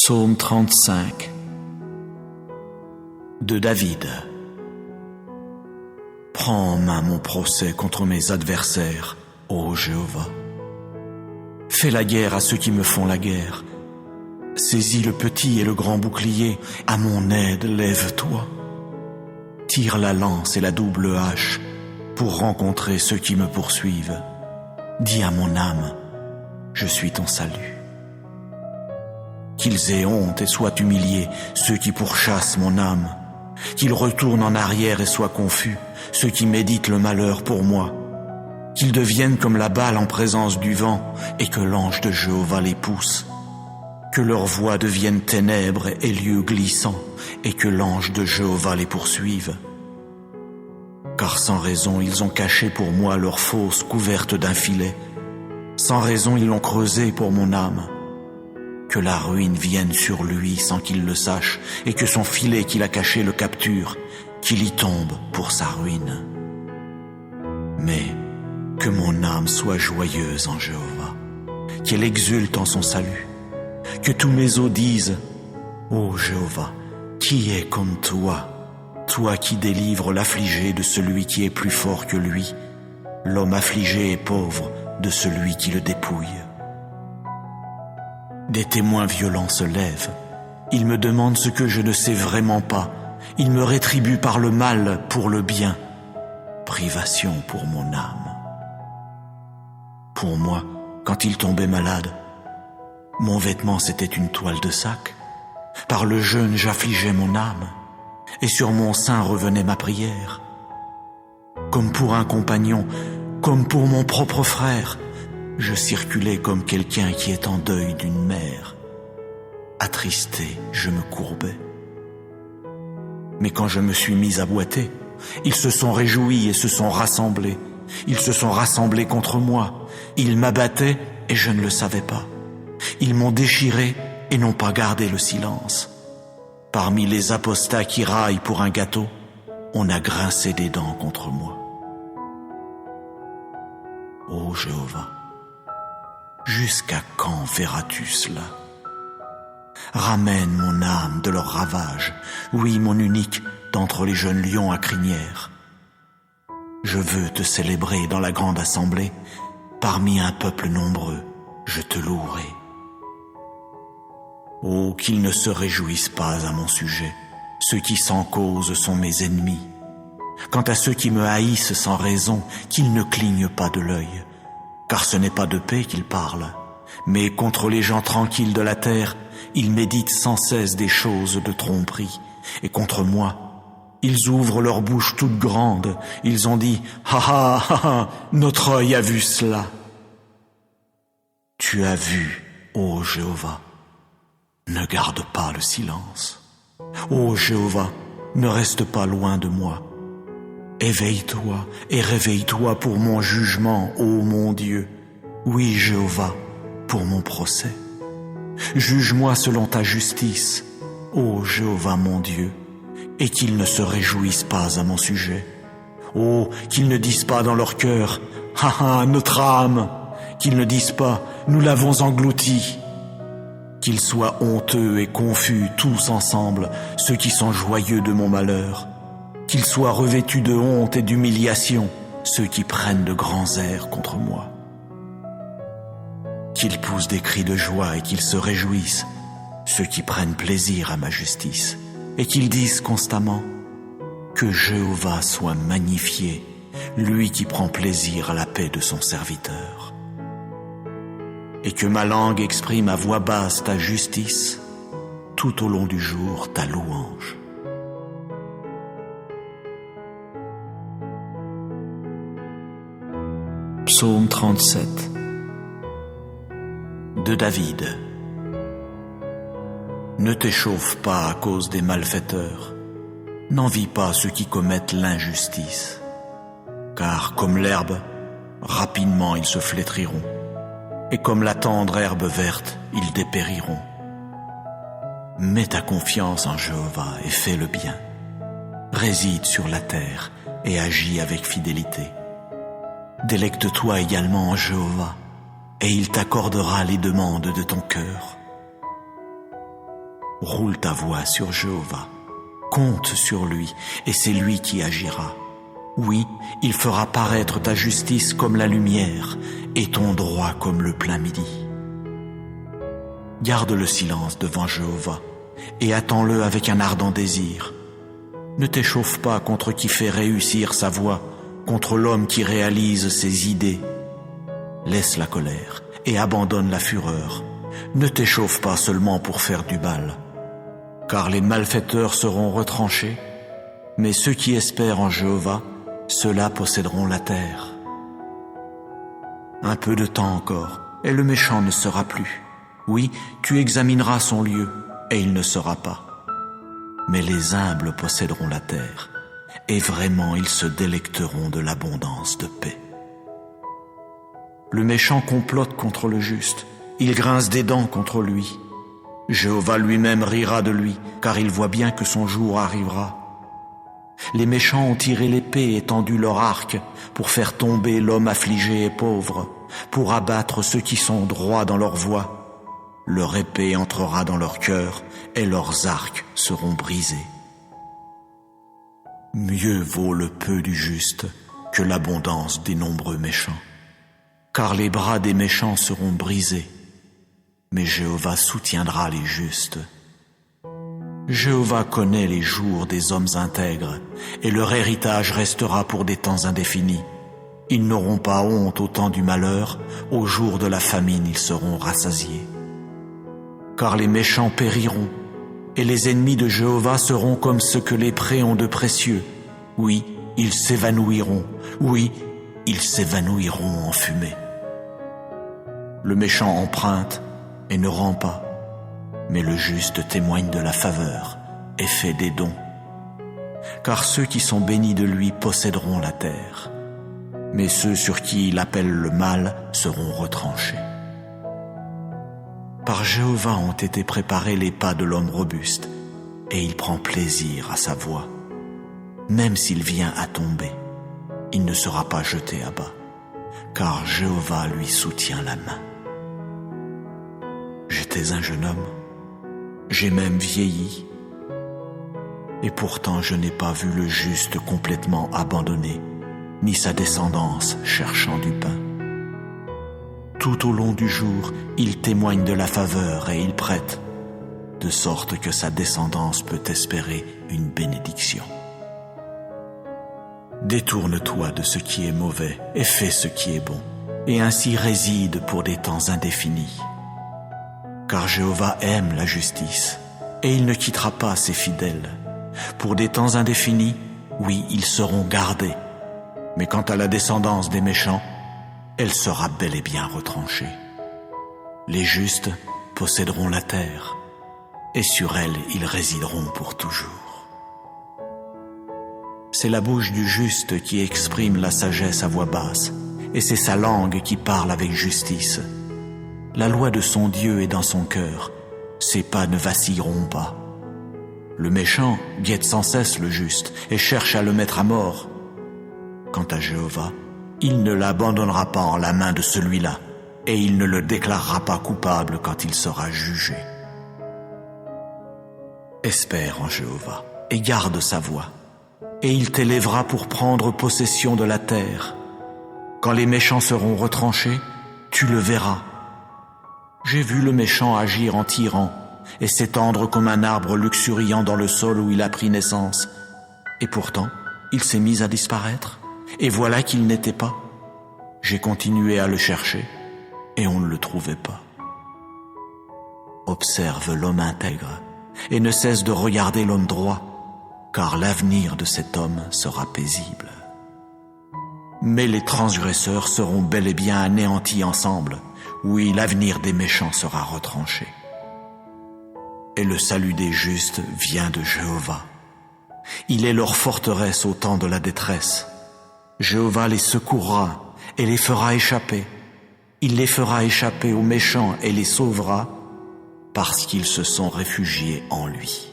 Psaume 35 de David. Prends en main mon procès contre mes adversaires, ô Jéhovah. Fais la guerre à ceux qui me font la guerre. Saisis le petit et le grand bouclier, à mon aide lève-toi. Tire la lance et la double hache pour rencontrer ceux qui me poursuivent. Dis à mon âme, je suis ton salut. Qu'ils aient honte et soient humiliés, ceux qui pourchassent mon âme. Qu'ils retournent en arrière et soient confus, ceux qui méditent le malheur pour moi. Qu'ils deviennent comme la balle en présence du vent, et que l'ange de Jéhovah les pousse. Que leur voix devienne ténèbres et lieux glissants, et que l'ange de Jéhovah les poursuive. Car sans raison ils ont caché pour moi leur fosse couverte d'un filet. Sans raison ils l'ont creusée pour mon âme. Que la ruine vienne sur lui sans qu'il le sache, et que son filet qu'il a caché le capture, qu'il y tombe pour sa ruine. Mais que mon âme soit joyeuse en Jéhovah, qu'elle exulte en son salut, que tous mes os disent, ô Jéhovah, qui est comme toi, toi qui délivres l'affligé de celui qui est plus fort que lui, l'homme affligé et pauvre de celui qui le dépouille. Des témoins violents se lèvent. Ils me demandent ce que je ne sais vraiment pas. Ils me rétribuent par le mal pour le bien. Privation pour mon âme. Pour moi, quand il tombait malade, mon vêtement c'était une toile de sac. Par le jeûne j'affligeais mon âme, et sur mon sein revenait ma prière. Comme pour un compagnon, comme pour mon propre frère, je circulais comme quelqu'un qui est en deuil d'une mère. Attristé, je me courbais. Mais quand je me suis mis à boiter, ils se sont réjouis et se sont rassemblés. Ils se sont rassemblés contre moi. Ils m'abattaient et je ne le savais pas. Ils m'ont déchiré et n'ont pas gardé le silence. Parmi les apostats qui raillent pour un gâteau, on a grincé des dents contre moi. Ô Jéhovah, jusqu'à quand verras-tu cela? Ramène mon âme de leur ravage, oui, mon unique, d'entre les jeunes lions à crinière. Je veux te célébrer dans la grande assemblée, parmi un peuple nombreux, je te louerai. Oh, qu'ils ne se réjouissent pas à mon sujet, ceux qui sans cause sont mes ennemis. Quant à ceux qui me haïssent sans raison, qu'ils ne clignent pas de l'œil. Car ce n'est pas de paix qu'ils parlent, mais contre les gens tranquilles de la terre, ils méditent sans cesse des choses de tromperie. Et contre moi, ils ouvrent leur bouche toute grande, ils ont dit « Ha ha ha ha, notre œil a vu cela !» Tu as vu, ô Jéhovah, ne garde pas le silence. Ô Jéhovah, ne reste pas loin de moi. Éveille-toi et réveille-toi pour mon jugement, ô mon Dieu. Oui, Jéhovah, pour mon procès. Juge-moi selon ta justice, ô Jéhovah mon Dieu, et qu'ils ne se réjouissent pas à mon sujet. Oh, qu'ils ne disent pas dans leur cœur, « Ha ha, notre âme !» Qu'ils ne disent pas, « Nous l'avons englouti !» Qu'ils soient honteux et confus tous ensemble, ceux qui sont joyeux de mon malheur. Qu'ils soient revêtus de honte et d'humiliation, ceux qui prennent de grands airs contre moi. Qu'ils poussent des cris de joie et qu'ils se réjouissent, ceux qui prennent plaisir à ma justice, et qu'ils disent constamment que Jéhovah soit magnifié, lui qui prend plaisir à la paix de son serviteur. Et que ma langue exprime à voix basse ta justice, tout au long du jour ta louange. Psaume 37 de David. Ne t'échauffe pas à cause des malfaiteurs, n'envie pas ceux qui commettent l'injustice, car comme l'herbe, rapidement ils se flétriront, et comme la tendre herbe verte, ils dépériront. Mets ta confiance en Jéhovah et fais le bien. Réside sur la terre et agis avec fidélité. Délecte-toi également en Jéhovah, et il t'accordera les demandes de ton cœur. Roule ta voix sur Jéhovah, compte sur lui, et c'est lui qui agira. Oui, il fera paraître ta justice comme la lumière, et ton droit comme le plein midi. Garde le silence devant Jéhovah, et attends-le avec un ardent désir. Ne t'échauffe pas contre qui fait réussir sa voie, contre l'homme qui réalise ses idées. Laisse la colère et abandonne la fureur. Ne t'échauffe pas seulement pour faire du mal, car les malfaiteurs seront retranchés, mais ceux qui espèrent en Jéhovah, ceux-là posséderont la terre. Un peu de temps encore, et le méchant ne sera plus. Oui, tu examineras son lieu, et il ne sera pas. Mais les humbles posséderont la terre, et vraiment ils se délecteront de l'abondance de paix. Le méchant complote contre le juste, il grince des dents contre lui. Jéhovah lui-même rira de lui, car il voit bien que son jour arrivera. Les méchants ont tiré l'épée et tendu leur arc pour faire tomber l'homme affligé et pauvre, pour abattre ceux qui sont droits dans leur voie. Leur épée entrera dans leur cœur et leurs arcs seront brisés. Mieux vaut le peu du juste que l'abondance des nombreux méchants, car les bras des méchants seront brisés, mais Jéhovah soutiendra les justes. Jéhovah connaît les jours des hommes intègres, et leur héritage restera pour des temps indéfinis. Ils n'auront pas honte au temps du malheur, au jour de la famine ils seront rassasiés. Car les méchants périront, et les ennemis de Jéhovah seront comme ce que les prés ont de précieux. Oui, ils s'évanouiront, oui, ils s'évanouiront en fumée. Le méchant emprunte et ne rend pas, mais le juste témoigne de la faveur et fait des dons. Car ceux qui sont bénis de lui posséderont la terre, mais ceux sur qui il appelle le mal seront retranchés. Par Jéhovah ont été préparés les pas de l'homme robuste, et il prend plaisir à sa voie. Même s'il vient à tomber, il ne sera pas jeté à bas, car Jéhovah lui soutient la main. J'étais un jeune homme, j'ai même vieilli, et pourtant je n'ai pas vu le juste complètement abandonné, ni sa descendance cherchant du pain. Tout au long du jour, il témoigne de la faveur et il prête, de sorte que sa descendance peut espérer une bénédiction. Détourne-toi de ce qui est mauvais et fais ce qui est bon, et ainsi réside pour des temps indéfinis. Car Jéhovah aime la justice, et il ne quittera pas ses fidèles. Pour des temps indéfinis, oui, ils seront gardés, mais quant à la descendance des méchants, elle sera bel et bien retranchée. Les justes posséderont la terre, et sur elle ils résideront pour toujours. C'est la bouche du juste qui exprime la sagesse à voix basse, et c'est sa langue qui parle avec justice. La loi de son Dieu est dans son cœur, ses pas ne vacilleront pas. Le méchant guette sans cesse le juste et cherche à le mettre à mort. Quant à Jéhovah, il ne l'abandonnera pas en la main de celui-là, et il ne le déclarera pas coupable quand il sera jugé. Espère en Jéhovah et garde sa voie, et il t'élèvera pour prendre possession de la terre. Quand les méchants seront retranchés, tu le verras. J'ai vu le méchant agir en tyran et s'étendre comme un arbre luxuriant dans le sol où il a pris naissance. Et pourtant, il s'est mis à disparaître, et voilà qu'il n'était pas. J'ai continué à le chercher, et on ne le trouvait pas. Observe l'homme intègre, et ne cesse de regarder l'homme droit, car l'avenir de cet homme sera paisible. Mais les transgresseurs seront bel et bien anéantis ensemble. Oui, l'avenir des méchants sera retranché. Et le salut des justes vient de Jéhovah. Il est leur forteresse au temps de la détresse. Jéhovah les secourra et les fera échapper. Il les fera échapper aux méchants et les sauvera parce qu'ils se sont réfugiés en lui.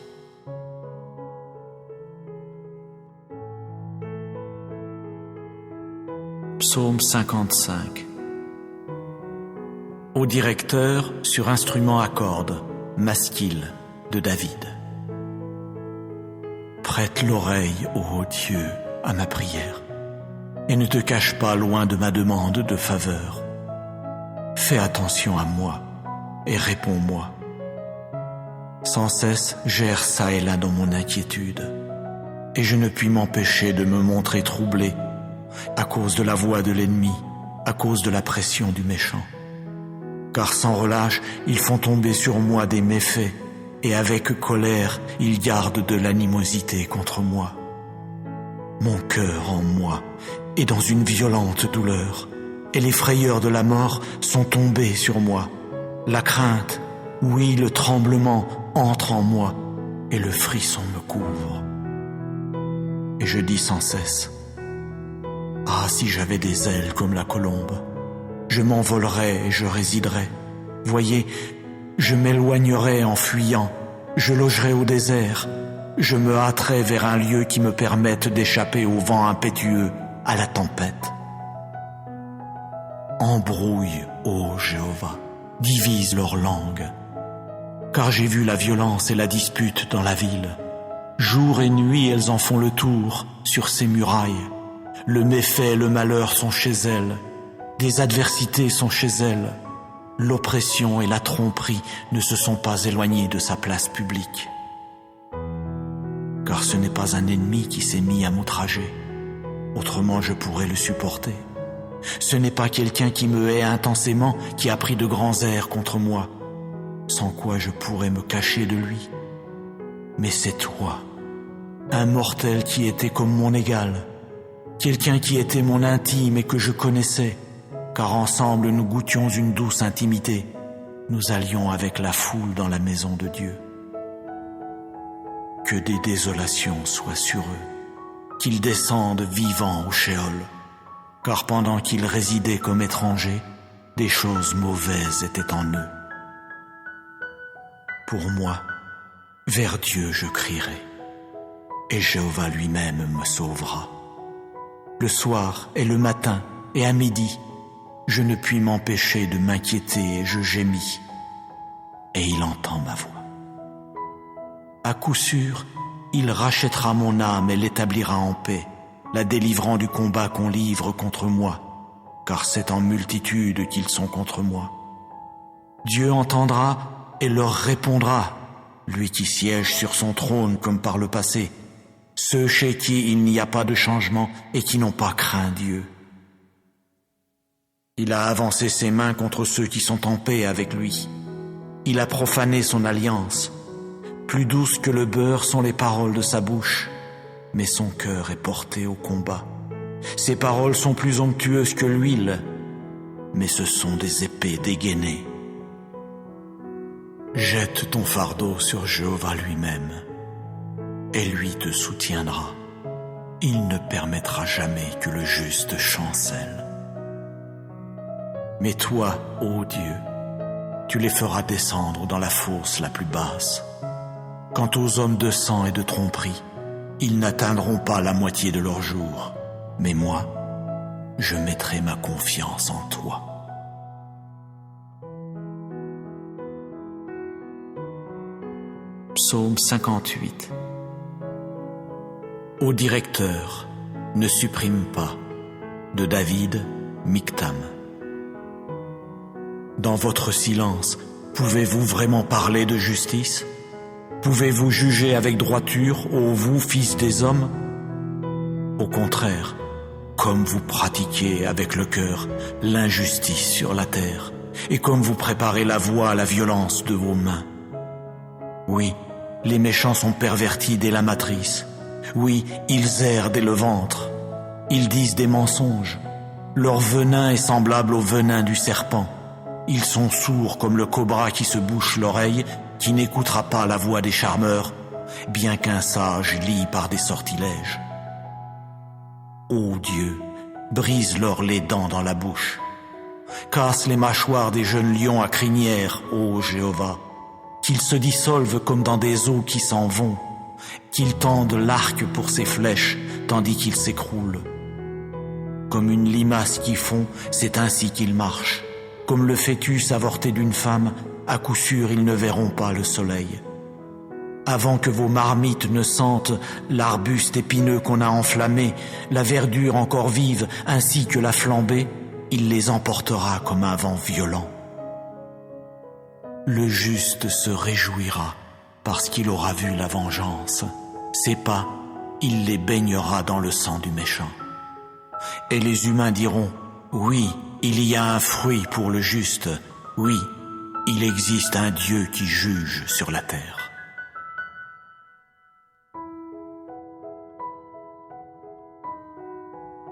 Psaume 55. Au directeur sur instrument à cordes, masquille, de David. Prête l'oreille, ô Dieu, à ma prière, et ne te cache pas loin de ma demande de faveur. Fais attention à moi et réponds-moi. Sans cesse, j'erre çà et là dans mon inquiétude, et je ne puis m'empêcher de me montrer troublé à cause de la voix de l'ennemi, à cause de la pression du méchant. Car sans relâche, ils font tomber sur moi des méfaits, et avec colère, ils gardent de l'animosité contre moi. Mon cœur en moi est dans une violente douleur, et les frayeurs de la mort sont tombées sur moi. La crainte, oui, le tremblement entre en moi, et le frisson me couvre. Et je dis sans cesse, « Ah, si j'avais des ailes comme la colombe, je m'envolerais et je résiderais. Voyez, je m'éloignerais en fuyant, je logerais au désert, je me hâterais vers un lieu qui me permette d'échapper au vent impétueux, à la tempête. Embrouille, ô Jéhovah, divise leur langue, car j'ai vu la violence et la dispute dans la ville. Jour et nuit, elles en font le tour sur ses murailles. Le méfait et le malheur sont chez elles, des adversités sont chez elles. L'oppression et la tromperie ne se sont pas éloignées de sa place publique. Car ce n'est pas un ennemi qui s'est mis à m'outrager, autrement je pourrais le supporter. Ce n'est pas quelqu'un qui me hait intensément qui a pris de grands airs contre moi, sans quoi je pourrais me cacher de lui. Mais c'est toi, un mortel qui était comme mon égal, quelqu'un qui était mon intime et que je connaissais, car ensemble nous goûtions une douce intimité. Nous allions avec la foule dans la maison de Dieu. Que des désolations soient sur eux, qu'ils descendent vivants au Sheol, car pendant qu'ils résidaient comme étrangers, des choses mauvaises étaient en eux. Pour moi, vers Dieu je crierai, et Jéhovah lui-même me sauvera. Le soir et le matin et à midi, je ne puis m'empêcher de m'inquiéter et je gémis, et il entend ma voix. À coup sûr, il rachètera mon âme et l'établira en paix, la délivrant du combat qu'on livre contre moi, car c'est en multitude qu'ils sont contre moi. Dieu entendra et leur répondra, lui qui siège sur son trône comme par le passé, ceux chez qui il n'y a pas de changement et qui n'ont pas craint Dieu. Il a avancé ses mains contre ceux qui sont en paix avec lui. Il a profané son alliance. Plus douces que le beurre sont les paroles de sa bouche, mais son cœur est porté au combat. Ses paroles sont plus onctueuses que l'huile, mais ce sont des épées dégainées. Jette ton fardeau sur Jéhovah lui-même, et lui te soutiendra. Il ne permettra jamais que le juste chancelle. Mais toi, ô Dieu, tu les feras descendre dans la fosse la plus basse. Quant aux hommes de sang et de tromperie, ils n'atteindront pas la moitié de leur jour. Mais moi, je mettrai ma confiance en toi. Psaume 58. Ô directeur, ne supprime pas, de David, Michtam. Dans votre silence, pouvez-vous vraiment parler de justice? Pouvez-vous juger avec droiture, ô vous, fils des hommes? Au contraire, comme vous pratiquez avec le cœur l'injustice sur la terre, et comme vous préparez la voie à la violence de vos mains. Oui, les méchants sont pervertis dès la matrice. Oui, ils errent dès le ventre. Ils disent des mensonges. Leur venin est semblable au venin du serpent. Ils sont sourds comme le cobra qui se bouche l'oreille, qui n'écoutera pas la voix des charmeurs, bien qu'un sage lie par des sortilèges. Ô Dieu, brise-leur les dents dans la bouche. Casse les mâchoires des jeunes lions à crinière, ô Jéhovah. Qu'ils se dissolvent comme dans des eaux qui s'en vont. Qu'ils tendent l'arc pour ses flèches, tandis qu'ils s'écroulent. Comme une limace qui fond, c'est ainsi qu'ils marchent. Comme le fœtus avorté d'une femme, à coup sûr ils ne verront pas le soleil. avant que vos marmites ne sentent l'arbuste épineux qu'on a enflammé, la verdure encore vive ainsi que la flambée, il les emportera comme un vent violent. Le juste se réjouira parce qu'il aura vu la vengeance. Ses pas, il les baignera dans le sang du méchant. Et les humains diront, oui, il y a un fruit pour le juste, oui, il existe un Dieu qui juge sur la terre.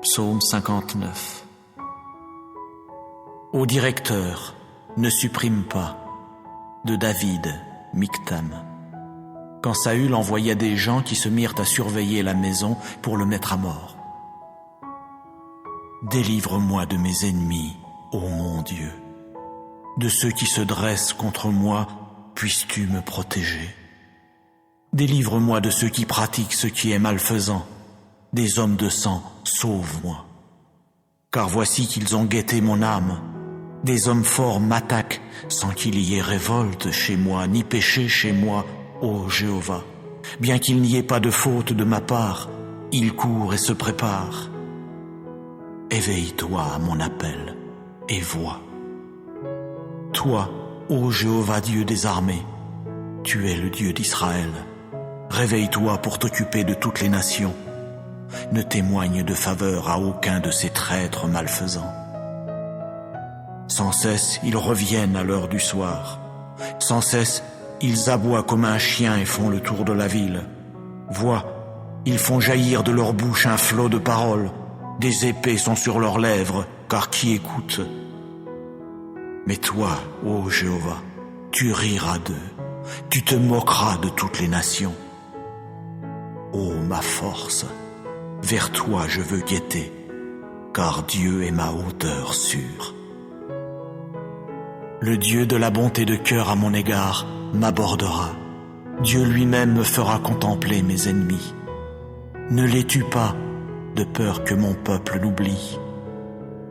Psaume 59. Ô directeur, ne supprime pas, de David, Michtam. Quand Saül envoya des gens qui se mirent à surveiller la maison pour le mettre à mort. Délivre-moi de mes ennemis, ô mon Dieu. De ceux qui se dressent contre moi, puisses-tu me protéger. Délivre-moi de ceux qui pratiquent ce qui est malfaisant. Des hommes de sang, sauve-moi. Car voici qu'ils ont guetté mon âme. Des hommes forts m'attaquent sans qu'il y ait révolte chez moi, ni péché chez moi, ô Jéhovah. Bien qu'il n'y ait pas de faute de ma part, ils courent et se préparent. Éveille-toi à mon appel et vois. Toi, ô Jéhovah Dieu des armées, tu es le Dieu d'Israël. Réveille-toi pour t'occuper de toutes les nations. Ne témoigne de faveur à aucun de ces traîtres malfaisants. Sans cesse, ils reviennent à l'heure du soir. Sans cesse, ils aboient comme un chien et font le tour de la ville. Vois, ils font jaillir de leur bouche un flot de paroles. Des épées sont sur leurs lèvres, car qui écoute? Mais toi, ô Jéhovah, tu riras d'eux, tu te moqueras de toutes les nations. Ô ma force, vers toi je veux guetter, car Dieu est ma hauteur sûre. Le Dieu de la bonté de cœur à mon égard m'abordera. Dieu lui-même me fera contempler mes ennemis. Ne les tue pas, de peur que mon peuple l'oublie.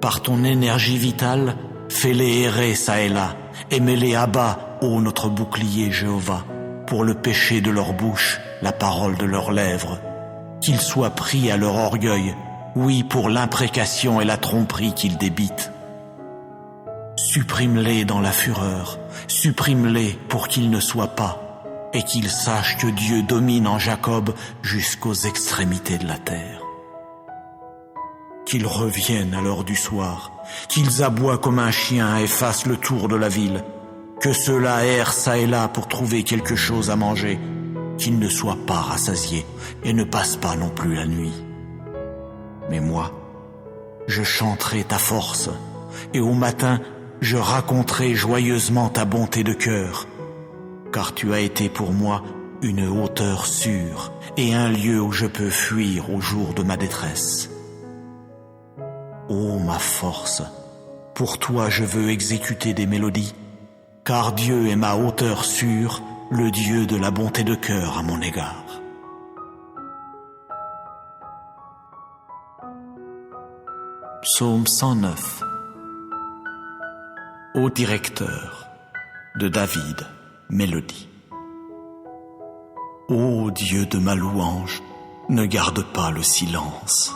Par ton énergie vitale, fais-les errer çà et là, et mets-les à bas, ô notre bouclier Jéhovah, pour le péché de leur bouche, la parole de leurs lèvres. Qu'ils soient pris à leur orgueil, oui, pour l'imprécation et la tromperie qu'ils débitent. Supprime-les dans la fureur, supprime-les pour qu'ils ne soient pas, et qu'ils sachent que Dieu domine en Jacob jusqu'aux extrémités de la terre. Qu'ils reviennent à l'heure du soir, qu'ils aboient comme un chien et fassent le tour de la ville, que ceux-là errent çà et là pour trouver quelque chose à manger, qu'ils ne soient pas rassasiés et ne passent pas non plus la nuit. Mais moi, je chanterai ta force, et au matin, je raconterai joyeusement ta bonté de cœur, car tu as été pour moi une hauteur sûre et un lieu où je peux fuir au jour de ma détresse. Ô ma force, pour toi je veux exécuter des mélodies, car Dieu est ma hauteur sûre, le Dieu de la bonté de cœur à mon égard. Psaume 109. Ô directeur, de David, mélodie. Ô Dieu de ma louange, ne garde pas le silence,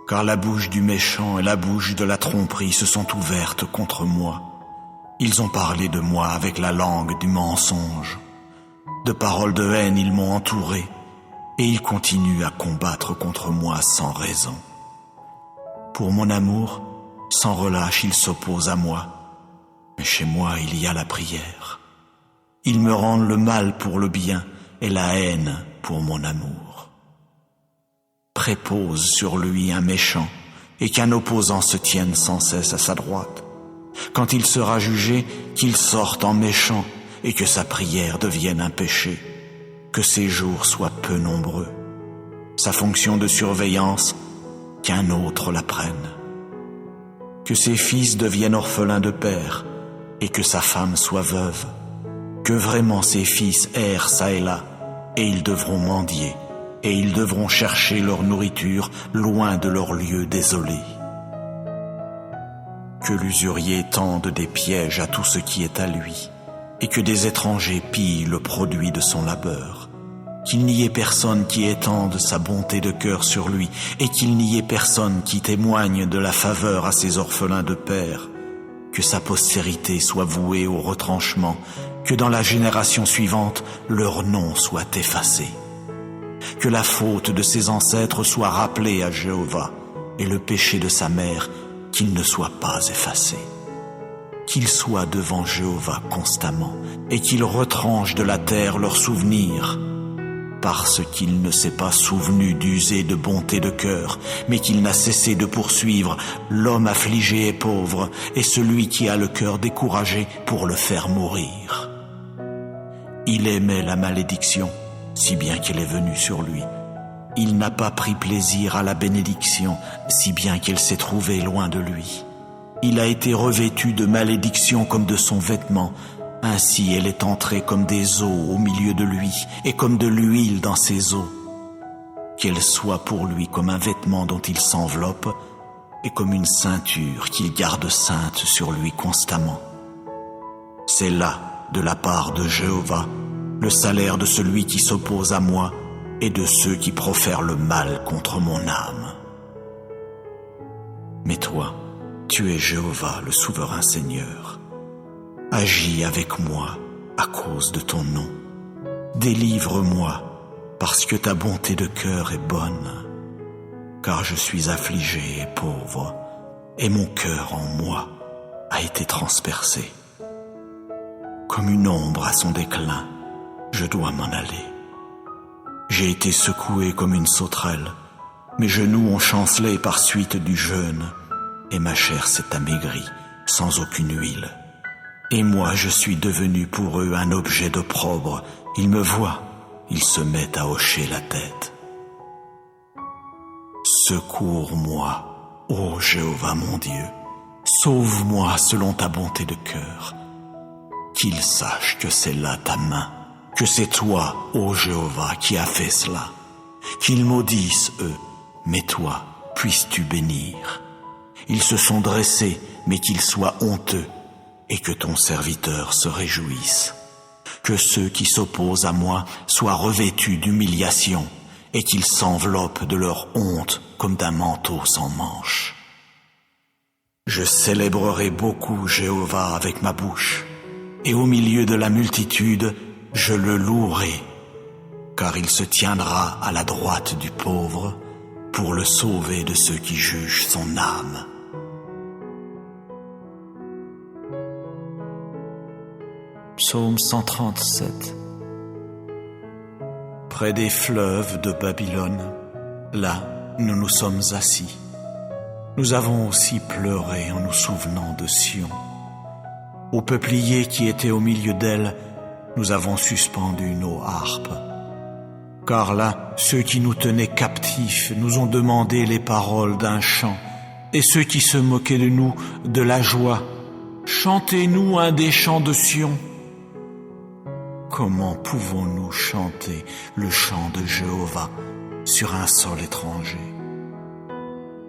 car la bouche du méchant et la bouche de la tromperie se sont ouvertes contre moi. Ils ont parlé de moi avec la langue du mensonge. De paroles de haine ils m'ont entouré, et ils continuent à combattre contre moi sans raison. Pour mon amour, sans relâche ils s'opposent à moi, mais chez moi il y a la prière. Ils me rendent le mal pour le bien et la haine pour mon amour. Prépose sur lui un méchant et qu'un opposant se tienne sans cesse à sa droite. Quand il sera jugé, qu'il sorte en méchant et que sa prière devienne un péché, que ses jours soient peu nombreux. Sa fonction de surveillance, qu'un autre la prenne. Que ses fils deviennent orphelins de père et que sa femme soit veuve. Que vraiment ses fils errent çà et là, et ils devront mendier, et ils devront chercher leur nourriture loin de leur lieu désolé. Que l'usurier tende des pièges à tout ce qui est à lui, et que des étrangers pillent le produit de son labeur. qu'il n'y ait personne qui étende sa bonté de cœur sur lui, et qu'il n'y ait personne qui témoigne de la faveur à ses orphelins de père, que sa postérité soit vouée au retranchement, que dans la génération suivante, leur nom soit effacé. Que la faute de ses ancêtres soit rappelée à Jéhovah, et le péché de sa mère, qu'il ne soit pas effacé. Qu'il soit devant Jéhovah constamment, et qu'il retranche de la terre leurs souvenirs, parce qu'il ne s'est pas souvenu d'user de bonté de cœur, mais qu'il n'a cessé de poursuivre l'homme affligé et pauvre, et celui qui a le cœur découragé pour le faire mourir. Il aimait la malédiction, si bien qu'elle est venue sur lui. Il n'a pas pris plaisir à la bénédiction, si bien qu'elle s'est trouvée loin de lui. Il a été revêtu de malédiction comme de son vêtement, ainsi elle est entrée comme des eaux au milieu de lui, et comme de l'huile dans ses eaux. Qu'elle soit pour lui comme un vêtement dont il s'enveloppe, et comme une ceinture qu'il garde sainte sur lui constamment. C'est là, de la part de Jéhovah, le salaire de celui qui s'oppose à moi, et de ceux qui profèrent le mal contre mon âme. Mais toi, tu es Jéhovah, le souverain Seigneur. Agis avec moi à cause de ton nom. Délivre-moi parce que ta bonté de cœur est bonne. Car je suis affligé et pauvre, et mon cœur en moi a été transpercé. Comme une ombre à son déclin, je dois m'en aller. J'ai été secoué comme une sauterelle, mes genoux ont chancelé par suite du jeûne, et ma chair s'est amaigrie sans aucune huile. Et moi je suis devenu pour eux un objet d'opprobre. Ils me voient, ils se mettent à hocher la tête. Secours-moi, ô Jéhovah mon Dieu, sauve-moi selon ta bonté de cœur. Qu'ils sachent que c'est là ta main, que c'est toi, ô Jéhovah, qui as fait cela. Qu'ils maudissent eux, mais toi, puisses-tu bénir. Ils se sont dressés, mais qu'ils soient honteux, et que ton serviteur se réjouisse. Que ceux qui s'opposent à moi soient revêtus d'humiliation, et qu'ils s'enveloppent de leur honte comme d'un manteau sans manches. Je célébrerai beaucoup Jéhovah avec ma bouche, et au milieu de la multitude, je le louerai, car il se tiendra à la droite du pauvre pour le sauver de ceux qui jugent son âme. Psaume 137. Près des fleuves de Babylone, là, nous nous sommes assis. Nous avons aussi pleuré en nous souvenant de Sion. Au peuplier qui était au milieu d'elle, nous avons suspendu nos harpes. Car là, ceux qui nous tenaient captifs nous ont demandé les paroles d'un chant, et ceux qui se moquaient de nous, de la joie. Chantez-nous un des chants de Sion. Comment pouvons-nous chanter le chant de Jéhovah sur un sol étranger?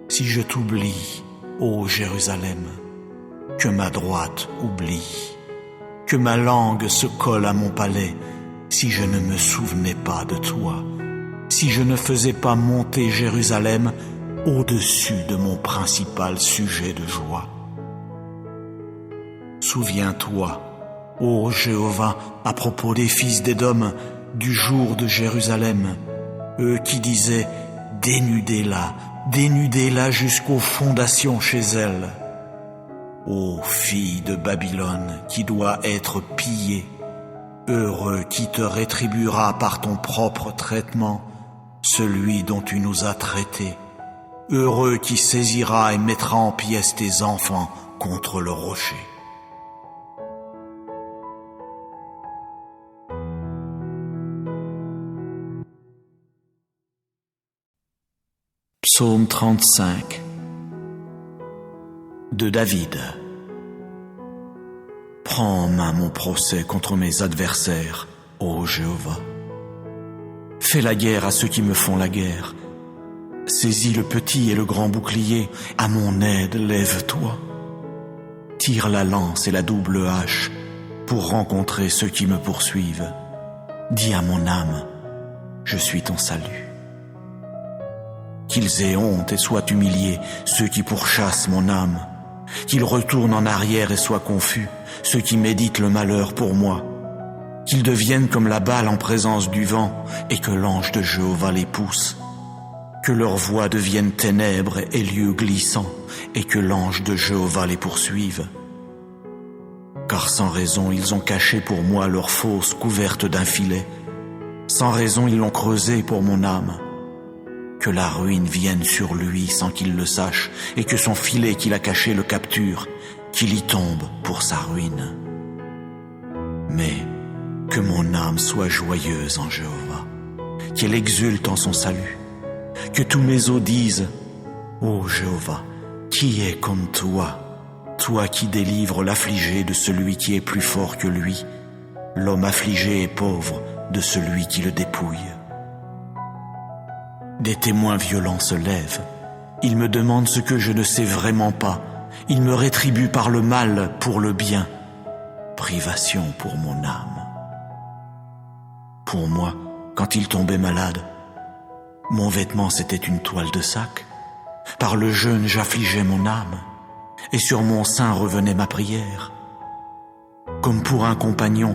Si je t'oublie, ô Jérusalem, que ma droite oublie, que ma langue se colle à mon palais, si je ne me souvenais pas de toi, si je ne faisais pas monter Jérusalem au-dessus de mon principal sujet de joie. Souviens-toi, ô Jéhovah, à propos des fils d'Édom, du jour de Jérusalem, eux qui disaient « Dénudez-la jusqu'aux fondations chez elle ». Ô fille de Babylone qui doit être pillée, heureux qui te rétribuera par ton propre traitement, celui dont tu nous as traités, heureux qui saisira et mettra en pièces tes enfants contre le rocher. Psaume 35 de David. Prends en main mon procès contre mes adversaires, ô Jéhovah. Fais la guerre à ceux qui me font la guerre. Saisis le petit et le grand bouclier, à mon aide lève-toi. Tire la lance et la double hache pour rencontrer ceux qui me poursuivent. Dis à mon âme, je suis ton salut. Qu'ils aient honte et soient humiliés ceux qui pourchassent mon âme, qu'ils retournent en arrière et soient confus ceux qui méditent le malheur pour moi, qu'ils deviennent comme la balle en présence du vent et que l'ange de Jéhovah les pousse, que leur voix devienne ténèbres et lieux glissants et que l'ange de Jéhovah les poursuive. Car sans raison ils ont caché pour moi leur fosse couverte d'un filet, sans raison ils l'ont creusée pour mon âme. Que la ruine vienne sur lui sans qu'il le sache, et que son filet qu'il a caché le capture, qu'il y tombe pour sa ruine. Mais que mon âme soit joyeuse en Jéhovah, qu'elle exulte en son salut, que tous mes os disent: Ô Jéhovah, qui est comme toi, toi qui délivres l'affligé de celui qui est plus fort que lui, l'homme affligé et pauvre de celui qui le dépouille. Des témoins violents se lèvent. Ils me demandent ce que je ne sais vraiment pas. Ils me rétribuent par le mal pour le bien. Privation pour mon âme. Pour moi, quand il tombait malade, mon vêtement c'était une toile de sac. Par le jeûne j'affligeais mon âme, et sur mon sein revenait ma prière. Comme pour un compagnon,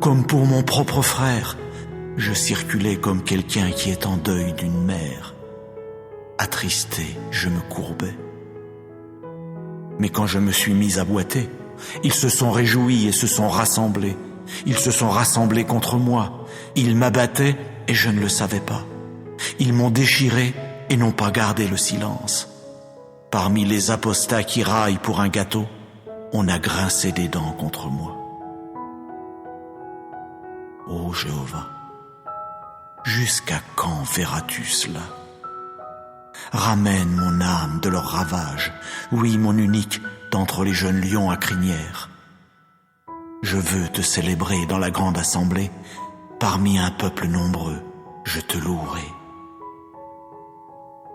comme pour mon propre frère, je circulais comme quelqu'un qui est en deuil d'une mère. Attristé, je me courbais. Mais quand je me suis mis à boiter, ils se sont réjouis et se sont rassemblés. Ils se sont rassemblés contre moi. Ils m'abattaient et je ne le savais pas. Ils m'ont déchiré et n'ont pas gardé le silence. Parmi les apostats qui raillent pour un gâteau, on a grincé des dents contre moi. Ô Jéhovah, jusqu'à quand verras-tu cela? Ramène mon âme de leur ravage, oui, mon unique, d'entre les jeunes lions à crinière. Je veux te célébrer dans la grande assemblée, parmi un peuple nombreux, je te louerai.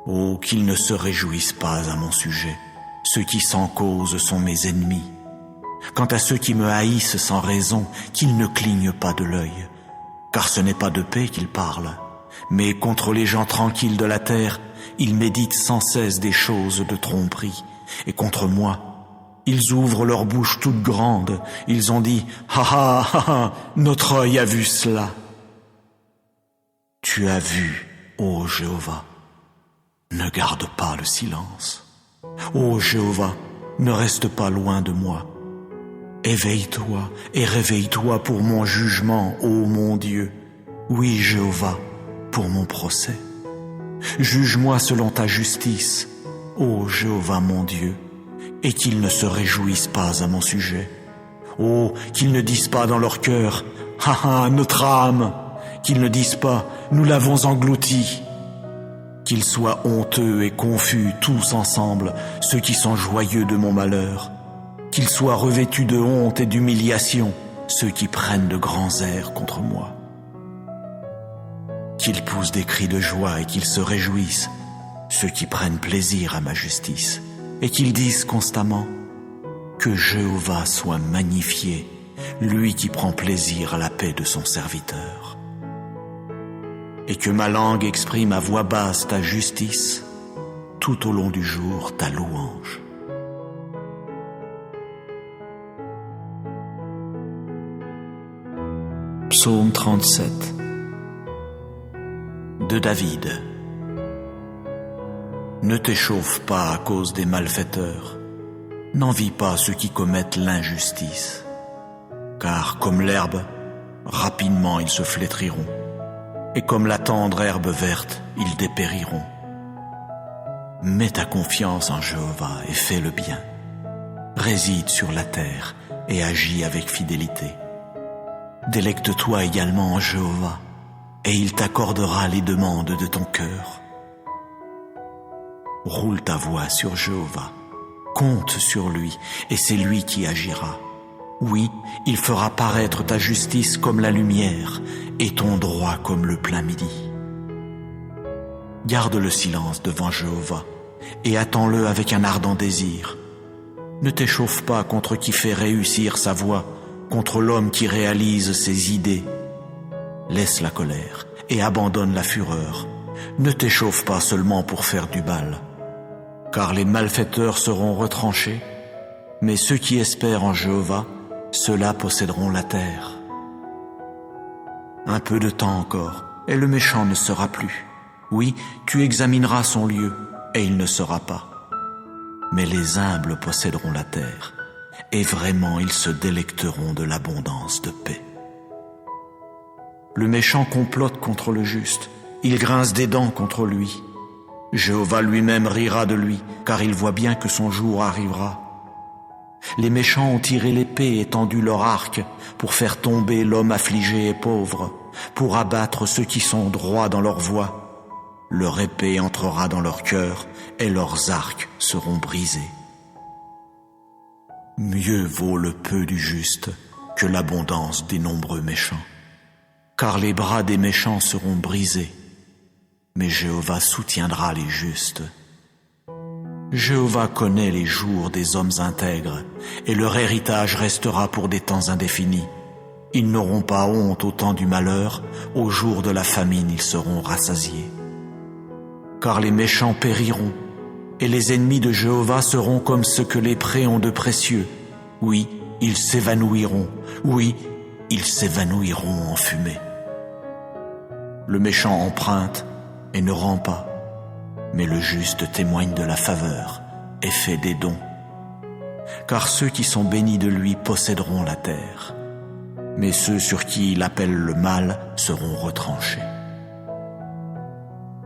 Oh, qu'ils ne se réjouissent pas à mon sujet, ceux qui sans cause sont mes ennemis. Quant à ceux qui me haïssent sans raison, qu'ils ne clignent pas de l'œil, car ce n'est pas de paix qu'ils parlent, mais contre les gens tranquilles de la terre, ils méditent sans cesse des choses de tromperie, et contre moi, ils ouvrent leur bouche toute grande, ils ont dit « Ha ha ha ha, notre œil a vu cela !» Tu as vu, ô Jéhovah, ne garde pas le silence. Ô Jéhovah, ne reste pas loin de moi. Éveille-toi et réveille-toi pour mon jugement, ô mon Dieu. Oui, Jéhovah, pour mon procès. Juge-moi selon ta justice, ô Jéhovah mon Dieu, et qu'ils ne se réjouissent pas à mon sujet. Oh, qu'ils ne disent pas dans leur cœur, « Ha ha, notre âme !» Qu'ils ne disent pas, « Nous l'avons englouti !» Qu'ils soient honteux et confus tous ensemble, ceux qui sont joyeux de mon malheur. Qu'ils soient revêtus de honte et d'humiliation, ceux qui prennent de grands airs contre moi. Qu'ils poussent des cris de joie et qu'ils se réjouissent, ceux qui prennent plaisir à ma justice, et qu'ils disent constamment que Jéhovah soit magnifié, lui qui prend plaisir à la paix de son serviteur. Et que ma langue exprime à voix basse ta justice, tout au long du jour ta louange. Psaume 37 de David. Ne t'échauffe pas à cause des malfaiteurs, n'envie pas ceux qui commettent l'injustice, car comme l'herbe, rapidement ils se flétriront, et comme la tendre herbe verte, ils dépériront. Mets ta confiance en Jéhovah et fais le bien. Réside sur la terre et agis avec fidélité. Délecte-toi également en Jéhovah, et il t'accordera les demandes de ton cœur. Roule ta voix sur Jéhovah, compte sur lui, et c'est lui qui agira. Oui, il fera paraître ta justice comme la lumière, et ton droit comme le plein midi. Garde le silence devant Jéhovah, et attends-le avec un ardent désir. Ne t'échauffe pas contre qui fait réussir sa voie, contre l'homme qui réalise ses idées. Laisse la colère et abandonne la fureur. Ne t'échauffe pas seulement pour faire du mal, car les malfaiteurs seront retranchés, mais ceux qui espèrent en Jéhovah, ceux-là posséderont la terre. Un peu de temps encore, et le méchant ne sera plus. Oui, tu examineras son lieu, et il ne sera pas. Mais les humbles posséderont la terre, et vraiment ils se délecteront de l'abondance de paix. Le méchant complote contre le juste, il grince des dents contre lui. Jéhovah lui-même rira de lui, car il voit bien que son jour arrivera. Les méchants ont tiré l'épée et tendu leur arc pour faire tomber l'homme affligé et pauvre, pour abattre ceux qui sont droits dans leur voie. Leur épée entrera dans leur cœur et leurs arcs seront brisés. Mieux vaut le peu du juste que l'abondance des nombreux méchants, car les bras des méchants seront brisés, mais Jéhovah soutiendra les justes. Jéhovah connaît les jours des hommes intègres, et leur héritage restera pour des temps indéfinis. Ils n'auront pas honte au temps du malheur, au jour de la famine ils seront rassasiés. Car les méchants périront, et les ennemis de Jéhovah seront comme ce que les prés ont de précieux. Oui, ils s'évanouiront, oui, ils s'évanouiront en fumée. Le méchant emprunte et ne rend pas, mais le juste témoigne de la faveur et fait des dons. Car ceux qui sont bénis de lui posséderont la terre, mais ceux sur qui il appelle le mal seront retranchés.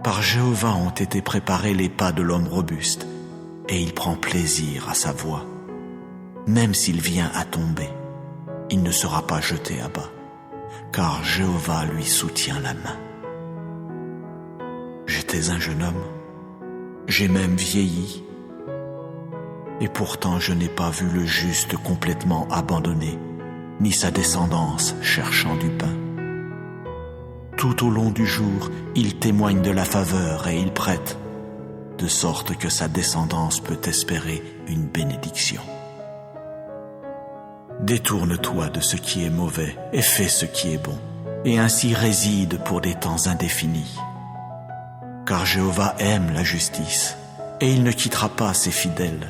Par Jéhovah ont été préparés les pas de l'homme robuste, et il prend plaisir à sa voie. Même s'il vient à tomber, il ne sera pas jeté à bas, car Jéhovah lui soutient la main. J'étais un jeune homme, j'ai même vieilli, et pourtant je n'ai pas vu le juste complètement abandonné, ni sa descendance cherchant du pain. Tout au long du jour, il témoigne de la faveur et il prête, de sorte que sa descendance peut espérer une bénédiction. Détourne-toi de ce qui est mauvais et fais ce qui est bon, et ainsi réside pour des temps indéfinis. Car Jéhovah aime la justice, et il ne quittera pas ses fidèles.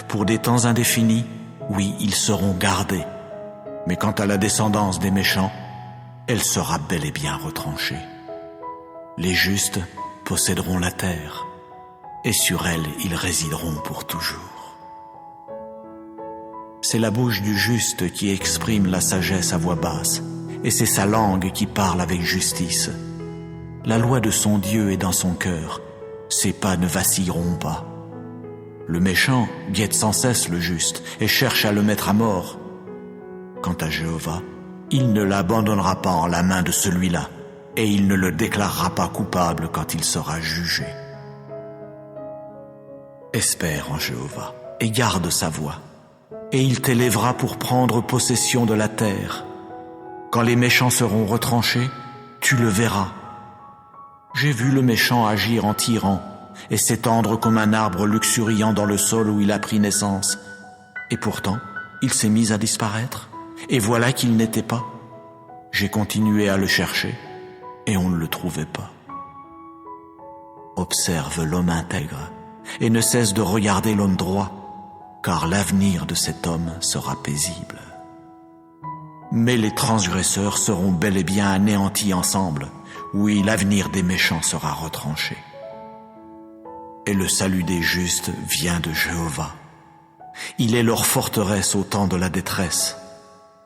Pour des temps indéfinis, oui, ils seront gardés, mais quant à la descendance des méchants, elle sera bel et bien retranchée. Les justes posséderont la terre, et sur elle ils résideront pour toujours. C'est la bouche du juste qui exprime la sagesse à voix basse, et c'est sa langue qui parle avec justice. La loi de son Dieu est dans son cœur, ses pas ne vacilleront pas. Le méchant guette sans cesse le juste et cherche à le mettre à mort. Quant à Jéhovah, il ne l'abandonnera pas en la main de celui-là, et il ne le déclarera pas coupable quand il sera jugé. Espère en Jéhovah et garde sa voie, et il t'élèvera pour prendre possession de la terre. Quand les méchants seront retranchés, tu le verras. J'ai vu le méchant agir en tyran et s'étendre comme un arbre luxuriant dans le sol où il a pris naissance. Et pourtant, il s'est mis à disparaître, et voilà qu'il n'était pas. J'ai continué à le chercher, et on ne le trouvait pas. Observe l'homme intègre, et ne cesse de regarder l'homme droit, car l'avenir de cet homme sera paisible. Mais les transgresseurs seront bel et bien anéantis ensemble. Oui, l'avenir des méchants sera retranché. Et le salut des justes vient de Jéhovah. Il est leur forteresse au temps de la détresse.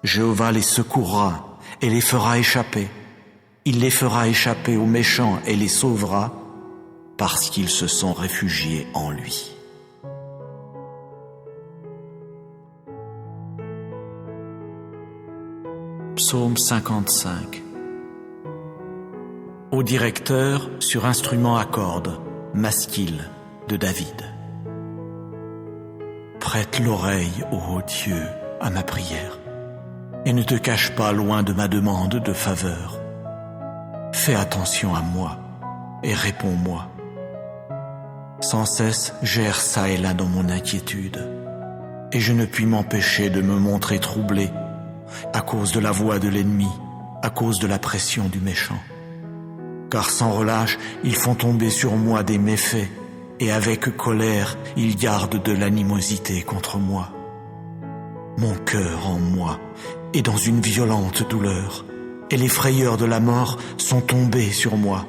Jéhovah les secourra et les fera échapper. Il les fera échapper aux méchants et les sauvera parce qu'ils se sont réfugiés en lui. Psaume 55. Au directeur sur instrument à cordes, Masquille de David. Prête l'oreille, ô Dieu, à ma prière, et ne te cache pas loin de ma demande de faveur. Fais attention à moi et réponds-moi. Sans cesse, j'erre çà et là dans mon inquiétude, et je ne puis m'empêcher de me montrer troublé à cause de la voix de l'ennemi, à cause de la pression du méchant. car sans relâche, ils font tomber sur moi des méfaits, et avec colère, ils gardent de l'animosité contre moi. Mon cœur en moi est dans une violente douleur, et les frayeurs de la mort sont tombées sur moi.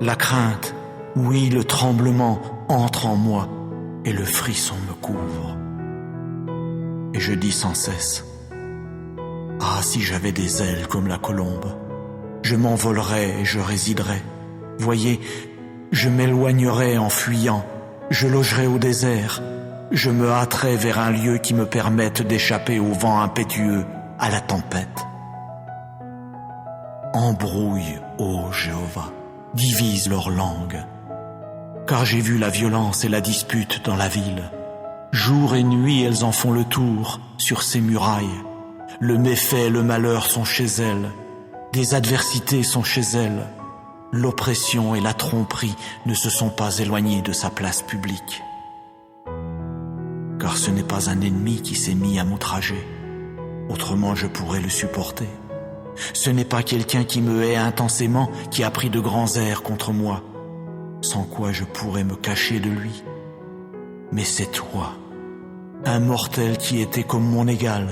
La crainte, oui, le tremblement entre en moi, et le frisson me couvre. Et je dis sans cesse, « Ah, si j'avais des ailes comme la colombe, je m'envolerais et je résiderais. Voyez, je m'éloignerais en fuyant, je logerais au désert, je me hâterais vers un lieu qui me permette d'échapper au vent impétueux, à la tempête. Embrouille, ô Jéhovah, divise leur langue, car j'ai vu la violence et la dispute dans la ville. Jour et nuit, elles en font le tour sur ses murailles. Le méfait et le malheur sont chez elles, des adversités sont chez elles. L'oppression et la tromperie ne se sont pas éloignées de sa place publique. Car ce n'est pas un ennemi qui s'est mis à m'outrager, autrement je pourrais le supporter. Ce n'est pas quelqu'un qui me hait intensément qui a pris de grands airs contre moi, sans quoi je pourrais me cacher de lui. Mais c'est toi, un mortel qui était comme mon égal,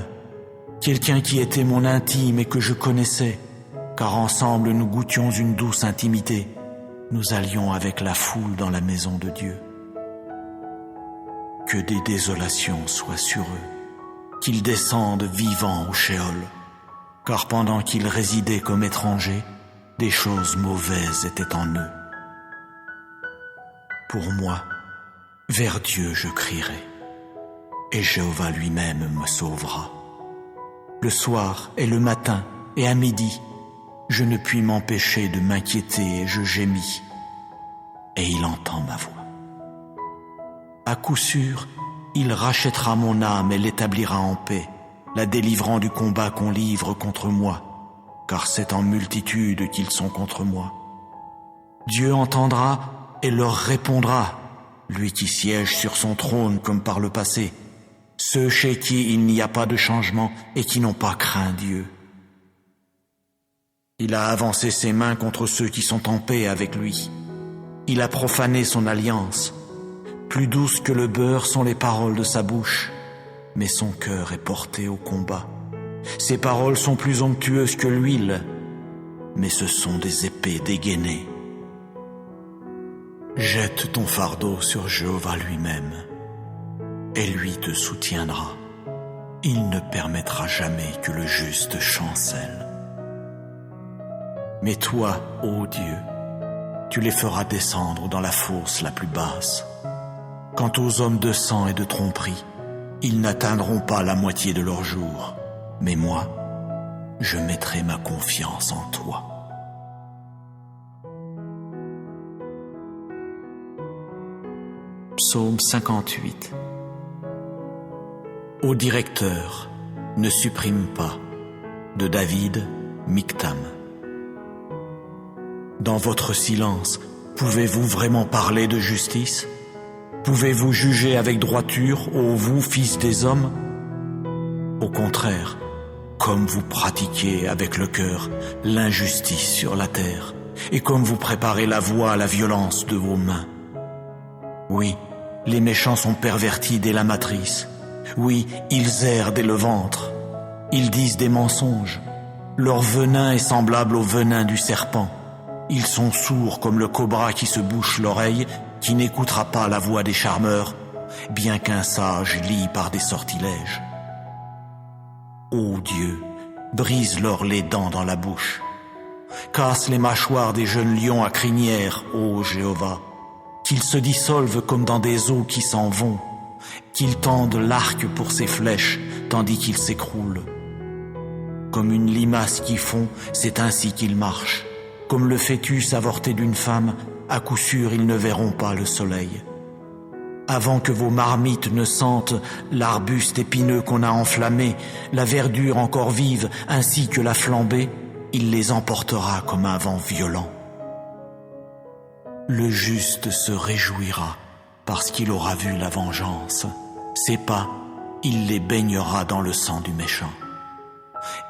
quelqu'un qui était mon intime et que je connaissais, car ensemble nous goûtions une douce intimité. Nous allions avec la foule dans la maison de Dieu. Que des désolations soient sur eux, qu'ils descendent vivants au Sheol, car pendant qu'ils résidaient comme étrangers, des choses mauvaises étaient en eux. Pour moi, vers Dieu je crierai, et Jéhovah lui-même me sauvera. Le soir et le matin et à midi, je ne puis m'empêcher de m'inquiéter et je gémis, et il entend ma voix. À coup sûr, il rachètera mon âme et l'établira en paix, la délivrant du combat qu'on livre contre moi, car c'est en multitude qu'ils sont contre moi. Dieu entendra et leur répondra, lui qui siège sur son trône comme par le passé, ceux chez qui il n'y a pas de changement et qui n'ont pas craint Dieu. Il a avancé ses mains contre ceux qui sont en paix avec lui. Il a profané son alliance. Plus douces que le beurre sont les paroles de sa bouche, mais son cœur est porté au combat. Ses paroles sont plus onctueuses que l'huile, mais ce sont des épées dégainées. Jette ton fardeau sur Jéhovah lui-même, et lui te soutiendra. Il ne permettra jamais que le juste chancelle. Mais toi, ô Dieu, tu les feras descendre dans la fosse la plus basse. Quant aux hommes de sang et de tromperie, ils n'atteindront pas la moitié de leur jour. Mais moi, je mettrai ma confiance en toi. Psaume 58. Ô directeur, ne supprime pas, de David, Michtam. Dans votre silence, pouvez-vous vraiment parler de justice? Pouvez-vous juger avec droiture, ô vous, fils des hommes? Au contraire, comme vous pratiquez avec le cœur l'injustice sur la terre, et comme vous préparez la voie à la violence de vos mains. Oui, les méchants sont pervertis dès la matrice. Oui, ils errent dès le ventre. Ils disent des mensonges. Leur venin est semblable au venin du serpent. Ils sont sourds comme le cobra qui se bouche l'oreille, qui n'écoutera pas la voix des charmeurs, bien qu'un sage lie par des sortilèges. Ô Dieu, brise-leur les dents dans la bouche. Casse les mâchoires des jeunes lions à crinière, ô Jéhovah. Qu'ils se dissolvent comme dans des eaux qui s'en vont. Qu'ils tendent l'arc pour ses flèches, tandis qu'ils s'écroulent. Comme une limace qui fond, c'est ainsi qu'ils marchent. Comme le fœtus avorté d'une femme, à coup sûr ils ne verront pas le soleil. Avant que vos marmites ne sentent l'arbuste épineux qu'on a enflammé, la verdure encore vive ainsi que la flambée, il les emportera comme un vent violent. Le juste se réjouira parce qu'il aura vu la vengeance. Ses pas, il les baignera dans le sang du méchant.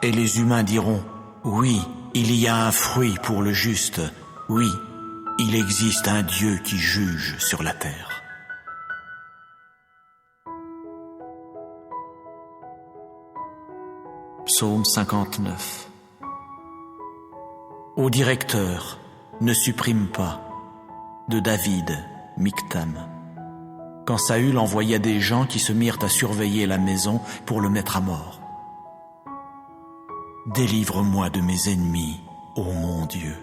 Et les humains diront, oui, il y a un fruit pour le juste, Oui, il existe un Dieu qui juge sur la terre. Psaume 59. Ô directeur, ne supprime pas, de David, Michtam. Quand Saül envoya des gens qui se mirent à surveiller la maison pour le mettre à mort. Délivre-moi de mes ennemis, ô mon Dieu.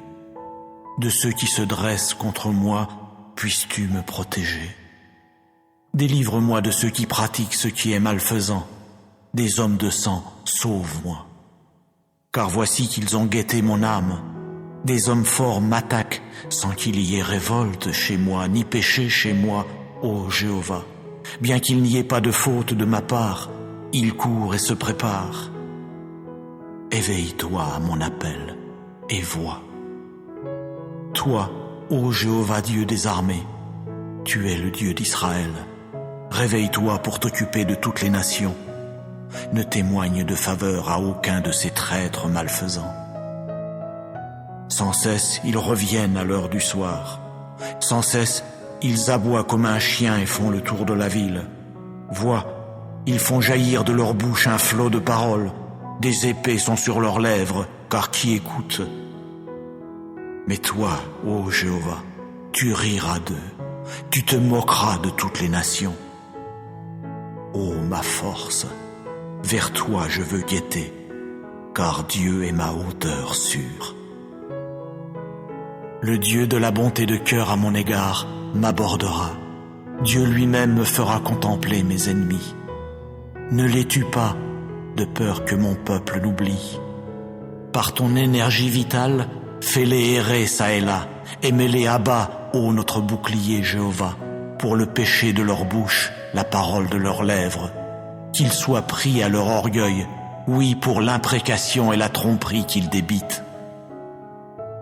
De ceux qui se dressent contre moi, puisses-tu me protéger. Délivre-moi de ceux qui pratiquent ce qui est malfaisant. Des hommes de sang, sauve-moi. Car voici qu'ils ont guetté mon âme. Des hommes forts m'attaquent, sans qu'il y ait révolte chez moi, ni péché chez moi, ô Jéhovah. Bien qu'il n'y ait pas de faute de ma part, ils courent et se préparent. Éveille-toi à mon appel, et vois. Toi, ô Jéhovah Dieu des armées, tu es le Dieu d'Israël. Réveille-toi pour t'occuper de toutes les nations. Ne témoigne de faveur à aucun de ces traîtres malfaisants. Sans cesse, ils reviennent à l'heure du soir. Sans cesse, ils aboient comme un chien et font le tour de la ville. Vois, ils font jaillir de leur bouche un flot de paroles. Des épées sont sur leurs lèvres, car qui écoute? Mais toi, ô Jéhovah, tu riras d'eux, tu te moqueras de toutes les nations. Ô ma force, vers toi je veux guetter, car Dieu est ma hauteur sûre. Le Dieu de la bonté de cœur à mon égard m'abordera. Dieu lui-même me fera contempler mes ennemis. Ne les tue pas, de peur que mon peuple l'oublie. Par ton énergie vitale, fais-les errer çà et là, et mets-les à bas, ô notre bouclier Jéhovah, pour le péché de leur bouche, la parole de leurs lèvres. Qu'ils soient pris à leur orgueil, oui, pour l'imprécation et la tromperie qu'ils débitent.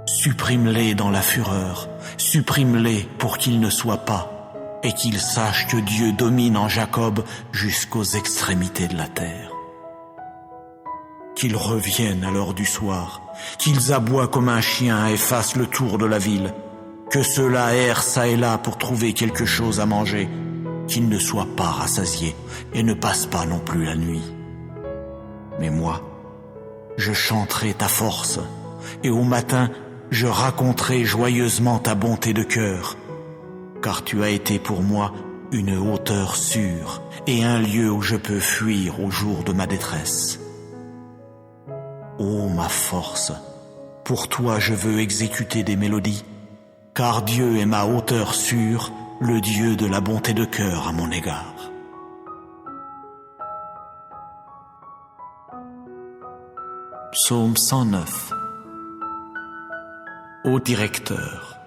Supprime-les dans la fureur, supprime-les pour qu'ils ne soient pas, et qu'ils sachent que Dieu domine en Jacob jusqu'aux extrémités de la terre. Qu'ils reviennent à l'heure du soir, qu'ils aboient comme un chien et fassent le tour de la ville, que ceux-là errent çà et là pour trouver quelque chose à manger, qu'ils ne soient pas rassasiés et ne passent pas non plus la nuit. Mais moi, je chanterai ta force, et au matin, je raconterai joyeusement ta bonté de cœur, car tu as été pour moi une hauteur sûre et un lieu où je peux fuir au jour de ma détresse. Ô ma force, pour toi je veux exécuter des mélodies, car Dieu est ma hauteur sûre, le Dieu de la bonté de cœur à mon égard. Psaume 109. Ô directeur,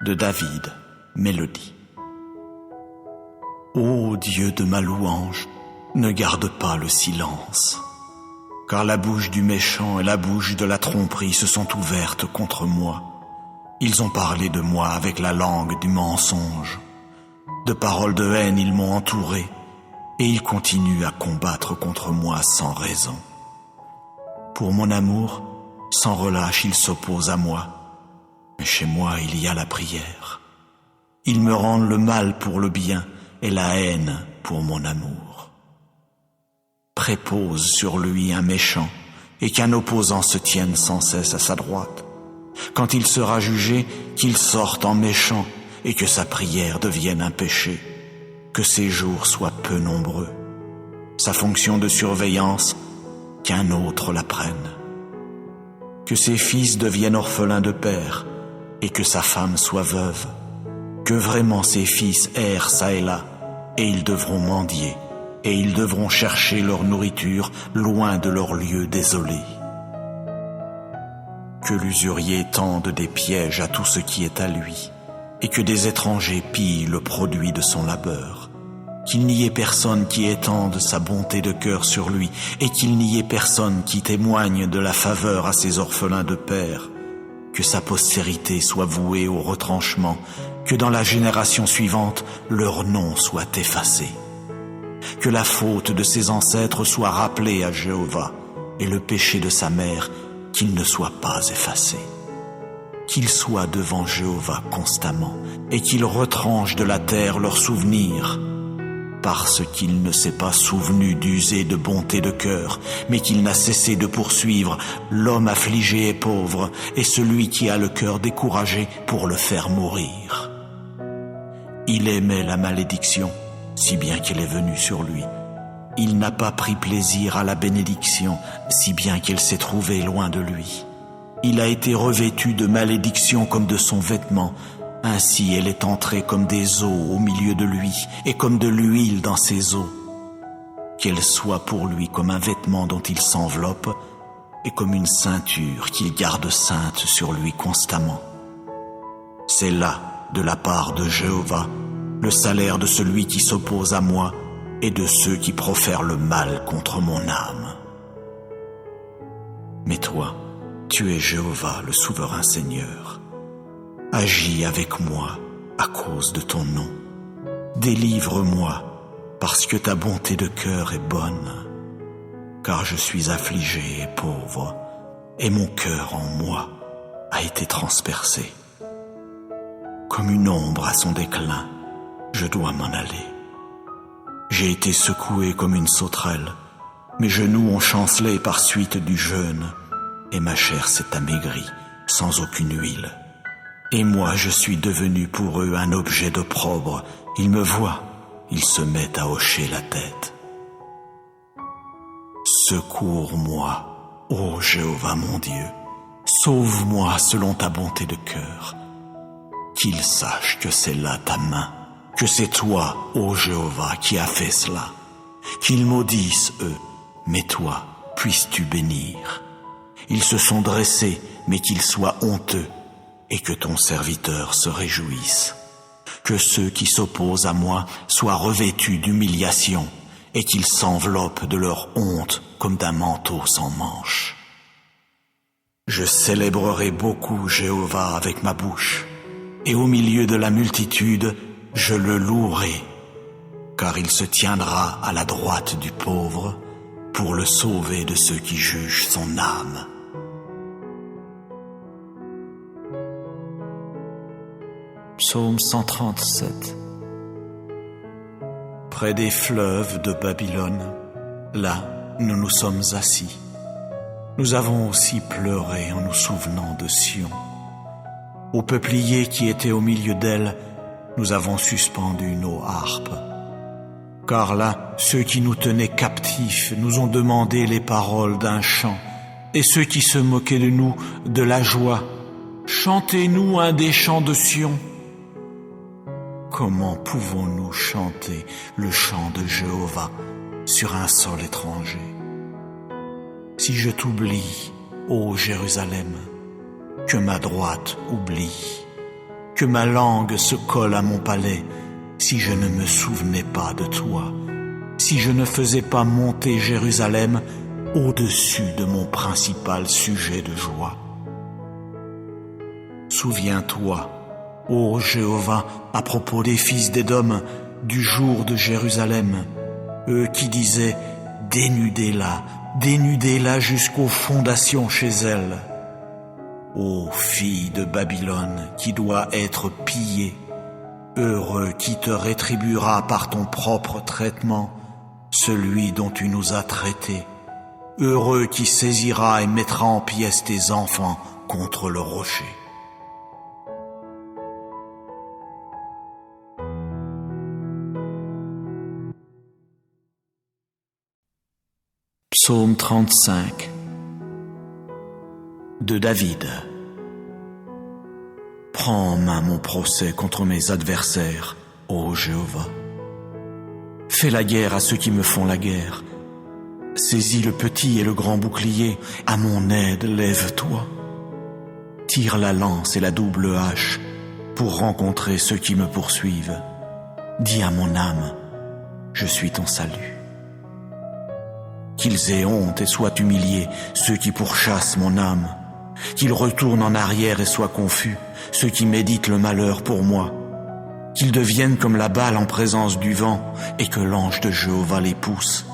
de David, mélodie. Ô Dieu de ma louange, ne garde pas le silence, car la bouche du méchant et la bouche de la tromperie se sont ouvertes contre moi. Ils ont parlé de moi avec la langue du mensonge. De paroles de haine ils m'ont entouré, et ils continuent à combattre contre moi sans raison. Pour mon amour, sans relâche ils s'opposent à moi, mais chez moi il y a la prière. Ils me rendent le mal pour le bien et la haine pour mon amour. Prépose sur lui un méchant, et qu'un opposant se tienne sans cesse à sa droite. Quand il sera jugé, qu'il sorte en méchant, et que sa prière devienne un péché, que ses jours soient peu nombreux. Sa fonction de surveillance, qu'un autre la prenne. Que ses fils deviennent orphelins de père, et que sa femme soit veuve. Que vraiment ses fils errent çà et là, et ils devront mendier, et ils devront chercher leur nourriture loin de leur lieu désolé. Que l'usurier tende des pièges à tout ce qui est à lui, et que des étrangers pillent le produit de son labeur. Qu'il n'y ait personne qui étende sa bonté de cœur sur lui, et qu'il n'y ait personne qui témoigne de la faveur à ses orphelins de père. Que sa postérité soit vouée au retranchement, que dans la génération suivante, leur nom soit effacé. Que la faute de ses ancêtres soit rappelée à Jéhovah, et le péché de sa mère, qu'il ne soit pas effacé. qu'ils soient devant Jéhovah constamment, et qu'il retranche de la terre leurs souvenirs, parce qu'il ne s'est pas souvenu d'user de bonté de cœur, mais qu'il n'a cessé de poursuivre l'homme affligé et pauvre, et celui qui a le cœur découragé pour le faire mourir. Il aimait la malédiction, si bien qu'elle est venue sur lui. Il n'a pas pris plaisir à la bénédiction, si bien qu'elle s'est trouvée loin de lui. Il a été revêtu de malédiction comme de son vêtement, ainsi elle est entrée comme des eaux au milieu de lui, et comme de l'huile dans ses eaux. Qu'elle soit pour lui comme un vêtement dont il s'enveloppe, et comme une ceinture qu'il garde sainte sur lui constamment. C'est là, de la part de Jéhovah, le salaire de celui qui s'oppose à moi, et de ceux qui profèrent le mal contre mon âme. Mais toi, tu es Jéhovah, le souverain Seigneur. Agis avec moi à cause de ton nom. Délivre-moi, parce que ta bonté de cœur est bonne. Car je suis affligé et pauvre, et mon cœur en moi a été transpercé. Comme une ombre à son déclin, je dois m'en aller. J'ai été secoué comme une sauterelle, mes genoux ont chancelé par suite du jeûne, et ma chair s'est amaigrie sans aucune huile. Et moi je suis devenu pour eux un objet d'opprobre. Ils me voient, ils se mettent à hocher la tête. Secours-moi, ô Jéhovah mon Dieu, sauve-moi selon ta bonté de cœur. Qu'ils sachent que c'est là ta main, que c'est toi, ô Jéhovah, qui as fait cela. Qu'ils maudissent, eux, mais toi, puisses-tu bénir. Ils se sont dressés, mais qu'ils soient honteux, et que ton serviteur se réjouisse. Que ceux qui s'opposent à moi soient revêtus d'humiliation, et qu'ils s'enveloppent de leur honte comme d'un manteau sans manches. Je célébrerai beaucoup Jéhovah avec ma bouche, et au milieu de la multitude, je le louerai, car il se tiendra à la droite du pauvre pour le sauver de ceux qui jugent son âme. Psaume 137. Près des fleuves de Babylone, là, nous nous sommes assis. Nous avons aussi pleuré en nous souvenant de Sion. Aux peupliers qui étaient au milieu d'elle, nous avons suspendu nos harpes. Car là, ceux qui nous tenaient captifs nous ont demandé les paroles d'un chant, et ceux qui se moquaient de nous, de la joie. Chantez-nous un des chants de Sion. Comment pouvons-nous chanter le chant de Jéhovah sur un sol étranger? Si je t'oublie, ô Jérusalem, que ma droite oublie, que ma langue se colle à mon palais, si je ne me souvenais pas de toi, si je ne faisais pas monter Jérusalem au-dessus de mon principal sujet de joie. Souviens-toi, ô Jéhovah, à propos des fils d'Édom, du jour de Jérusalem, eux qui disaient « Dénudez-la jusqu'aux fondations chez elle ». Ô fille de Babylone, qui doit être pillée, heureux qui te rétribuera par ton propre traitement, celui dont tu nous as traités, heureux qui saisira et mettra en pièces tes enfants contre le rocher. Psaume 35 de David. Prends en main mon procès contre mes adversaires, ô Jéhovah. Fais la guerre à ceux qui me font la guerre. Saisis le petit et le grand bouclier, à mon aide lève-toi. Tire la lance et la double hache pour rencontrer ceux qui me poursuivent. Dis à mon âme, je suis ton salut. Qu'ils aient honte et soient humiliés, ceux qui pourchassent mon âme. Qu'ils retournent en arrière et soient confus, ceux qui méditent le malheur pour moi. Qu'ils deviennent comme la balle en présence du vent, et que l'ange de Jéhovah les pousse.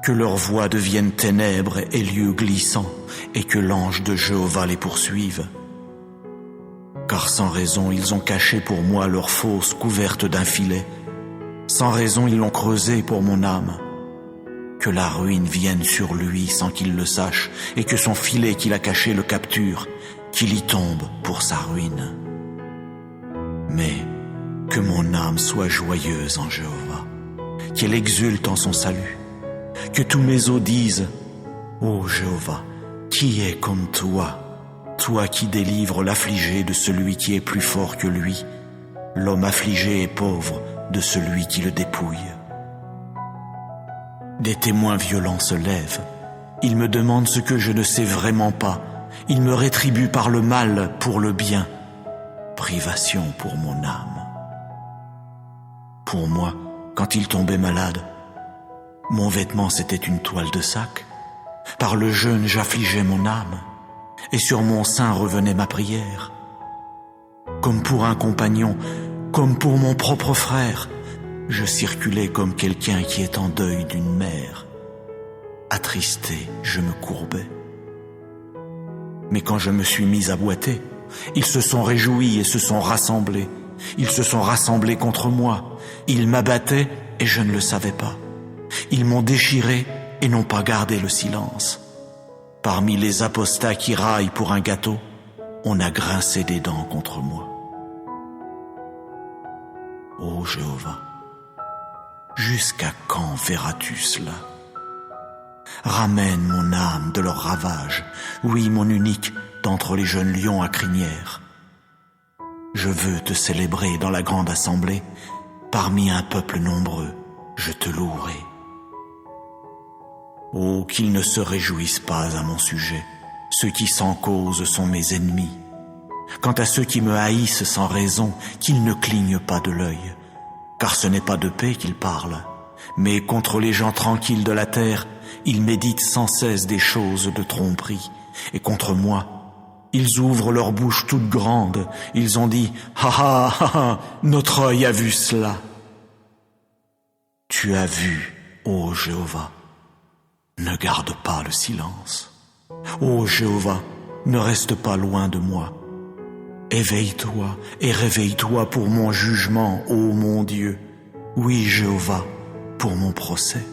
Que leur voix devienne ténèbres et lieux glissants, et que l'ange de Jéhovah les poursuive. Car sans raison ils ont caché pour moi leur fosse couverte d'un filet. Sans raison ils l'ont creusée pour mon âme. Que la ruine vienne sur lui sans qu'il le sache, et que son filet qu'il a caché le capture, qu'il y tombe pour sa ruine. Mais que mon âme soit joyeuse en Jéhovah, qu'elle exulte en son salut, que tous mes os disent: Ô Jéhovah, qui est comme toi, toi qui délivres l'affligé de celui qui est plus fort que lui, l'homme affligé et pauvre de celui qui le dépouille. Des témoins violents se lèvent, ils me demandent ce que je ne sais vraiment pas, ils me rétribuent par le mal pour le bien, privation pour mon âme. Pour moi, quand il tombait malade, mon vêtement c'était une toile de sac. Par le jeûne j'affligeais mon âme, et sur mon sein revenait ma prière. Comme pour un compagnon, comme pour mon propre frère, je circulais comme quelqu'un qui est en deuil d'une mère. Attristé, je me courbais. Mais quand je me suis mis à boiter, ils se sont réjouis et se sont rassemblés. Ils se sont rassemblés contre moi. Ils m'abattaient et je ne le savais pas. Ils m'ont déchiré et n'ont pas gardé le silence. Parmi les apostats qui raillent pour un gâteau, on a grincé des dents contre moi. Ô Jéhovah, jusqu'à quand verras-tu cela? Ramène mon âme de leur ravage, oui, mon unique, d'entre les jeunes lions à crinière. Je veux te célébrer dans la grande assemblée, parmi un peuple nombreux, je te louerai. Oh, qu'ils ne se réjouissent pas à mon sujet, ceux qui sans cause sont mes ennemis. Quant à ceux qui me haïssent sans raison, qu'ils ne clignent pas de l'œil, car ce n'est pas de paix qu'ils parlent, mais contre les gens tranquilles de la terre, ils méditent sans cesse des choses de tromperie, et contre moi, ils ouvrent leur bouche toute grande, ils ont dit « Ha ha ha ha, notre œil a vu cela !» Tu as vu, ô Jéhovah, ne garde pas le silence. Ô Jéhovah, ne reste pas loin de moi. Éveille-toi et réveille-toi pour mon jugement, ô mon Dieu. Oui, Jéhovah, pour mon procès.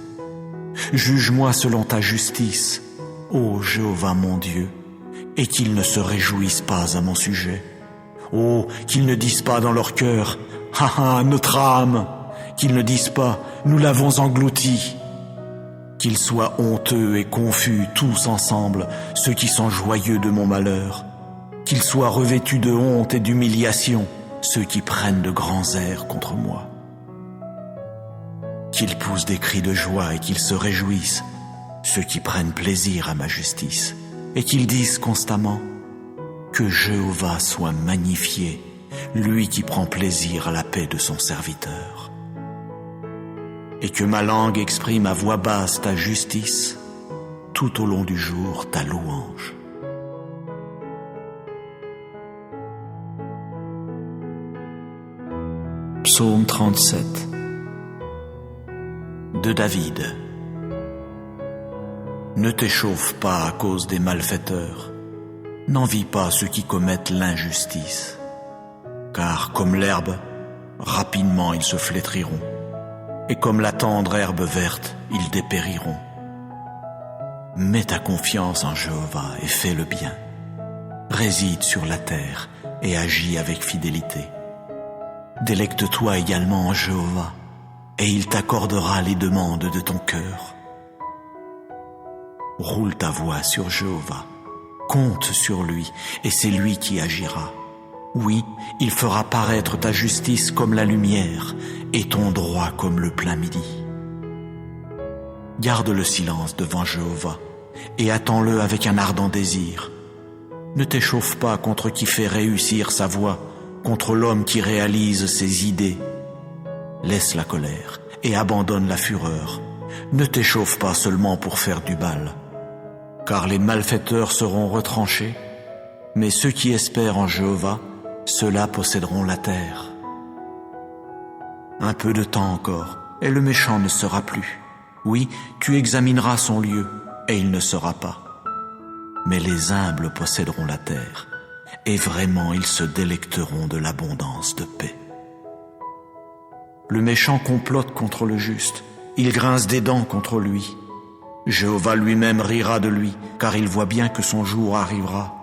Juge-moi selon ta justice, ô Jéhovah mon Dieu, et qu'ils ne se réjouissent pas à mon sujet. Oh, qu'ils ne disent pas dans leur cœur « Ha ha, notre âme !» Qu'ils ne disent pas « Nous l'avons englouti !» Qu'ils soient honteux et confus tous ensemble, ceux qui sont joyeux de mon malheur. Qu'ils soient revêtus de honte et d'humiliation, ceux qui prennent de grands airs contre moi. Qu'ils poussent des cris de joie et qu'ils se réjouissent, ceux qui prennent plaisir à ma justice, et qu'ils disent constamment que Jéhovah soit magnifié, lui qui prend plaisir à la paix de son serviteur. Et que ma langue exprime à voix basse ta justice, tout au long du jour ta louange. Psaume 37 de David. Ne t'échauffe pas à cause des malfaiteurs, n'envie pas ceux qui commettent l'injustice, car comme l'herbe, rapidement ils se flétriront, et comme la tendre herbe verte, ils dépériront. Mets ta confiance en Jéhovah et fais le bien. Réside sur la terre et agis avec fidélité. Délecte-toi également en Jéhovah, et il t'accordera les demandes de ton cœur. Roule ta voix sur Jéhovah, compte sur lui, et c'est lui qui agira. Oui, il fera paraître ta justice comme la lumière, et ton droit comme le plein midi. Garde le silence devant Jéhovah, et attends-le avec un ardent désir. Ne t'échauffe pas contre qui fait réussir sa voie, contre l'homme qui réalise ses idées. Laisse la colère et abandonne la fureur. Ne t'échauffe pas seulement pour faire du mal, car les malfaiteurs seront retranchés, mais ceux qui espèrent en Jéhovah, ceux-là posséderont la terre. Un peu de temps encore, et le méchant ne sera plus. Oui, tu examineras son lieu, et il ne sera pas. Mais les humbles posséderont la terre, et vraiment ils se délecteront de l'abondance de paix. Le méchant complote contre le juste, il grince des dents contre lui. Jéhovah lui-même rira de lui, car il voit bien que son jour arrivera.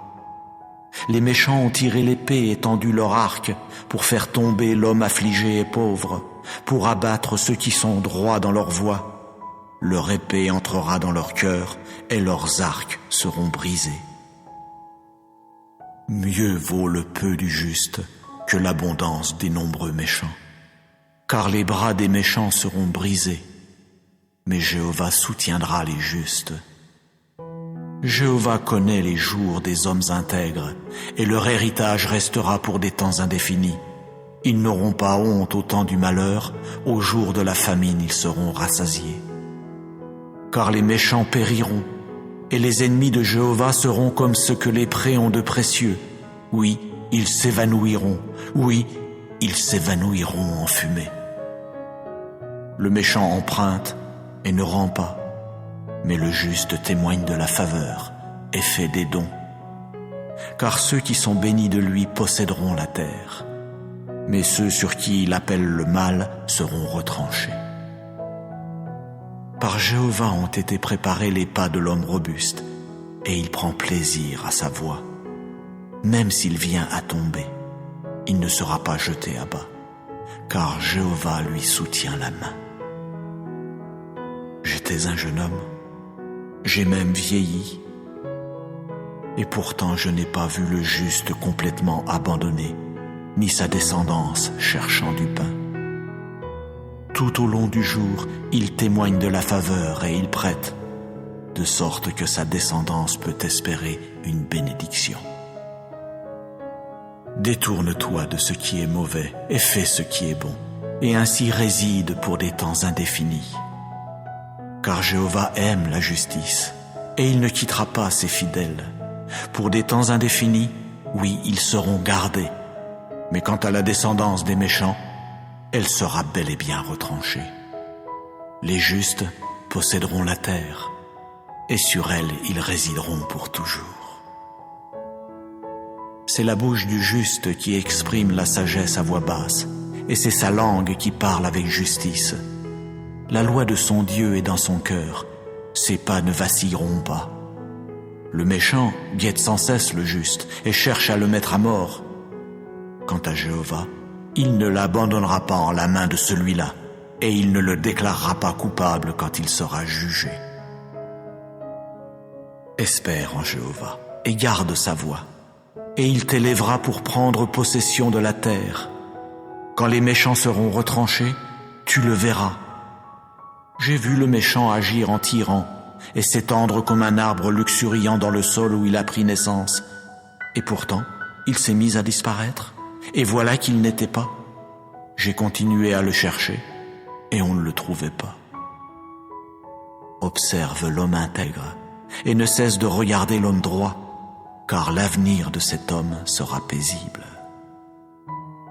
Les méchants ont tiré l'épée et tendu leur arc pour faire tomber l'homme affligé et pauvre, pour abattre ceux qui sont droits dans leur voie. Leur épée entrera dans leur cœur et leurs arcs seront brisés. Mieux vaut le peu du juste que l'abondance des nombreux méchants, car les bras des méchants seront brisés, mais Jéhovah soutiendra les justes. Jéhovah connaît les jours des hommes intègres, et leur héritage restera pour des temps indéfinis. Ils n'auront pas honte au temps du malheur, au jour de la famine ils seront rassasiés. Car les méchants périront, et les ennemis de Jéhovah seront comme ce que les prés ont de précieux. Oui, ils s'évanouiront, oui, ils s'évanouiront en fumée. Le méchant emprunte et ne rend pas, mais le juste témoigne de la faveur et fait des dons. Car ceux qui sont bénis de lui posséderont la terre, mais ceux sur qui il appelle le mal seront retranchés. Par Jéhovah ont été préparés les pas de l'homme robuste, et il prend plaisir à sa voie. Même s'il vient à tomber, il ne sera pas jeté à bas, car Jéhovah lui soutient la main. J'étais un jeune homme, j'ai même vieilli, et pourtant je n'ai pas vu le juste complètement abandonné, ni sa descendance cherchant du pain. Tout au long du jour, il témoigne de la faveur et il prête, de sorte que sa descendance peut espérer une bénédiction. Détourne-toi de ce qui est mauvais et fais ce qui est bon, et ainsi réside pour des temps indéfinis. Car Jéhovah aime la justice, et il ne quittera pas ses fidèles. Pour des temps indéfinis, oui, ils seront gardés, mais quant à la descendance des méchants, elle sera bel et bien retranchée. Les justes posséderont la terre, et sur elle ils résideront pour toujours. C'est la bouche du juste qui exprime la sagesse à voix basse, et c'est sa langue qui parle avec justice. La loi de son Dieu est dans son cœur, ses pas ne vacilleront pas. Le méchant guette sans cesse le juste et cherche à le mettre à mort. Quant à Jéhovah, il ne l'abandonnera pas en la main de celui-là, et il ne le déclarera pas coupable quand il sera jugé. Espère en Jéhovah et garde sa voie, et il t'élèvera pour prendre possession de la terre. Quand les méchants seront retranchés, tu le verras. J'ai vu le méchant agir en tyran et s'étendre comme un arbre luxuriant dans le sol où il a pris naissance. Et pourtant, il s'est mis à disparaître. Et voilà qu'il n'était pas. J'ai continué à le chercher, et on ne le trouvait pas. Observe l'homme intègre, et ne cesse de regarder l'homme droit, car l'avenir de cet homme sera paisible.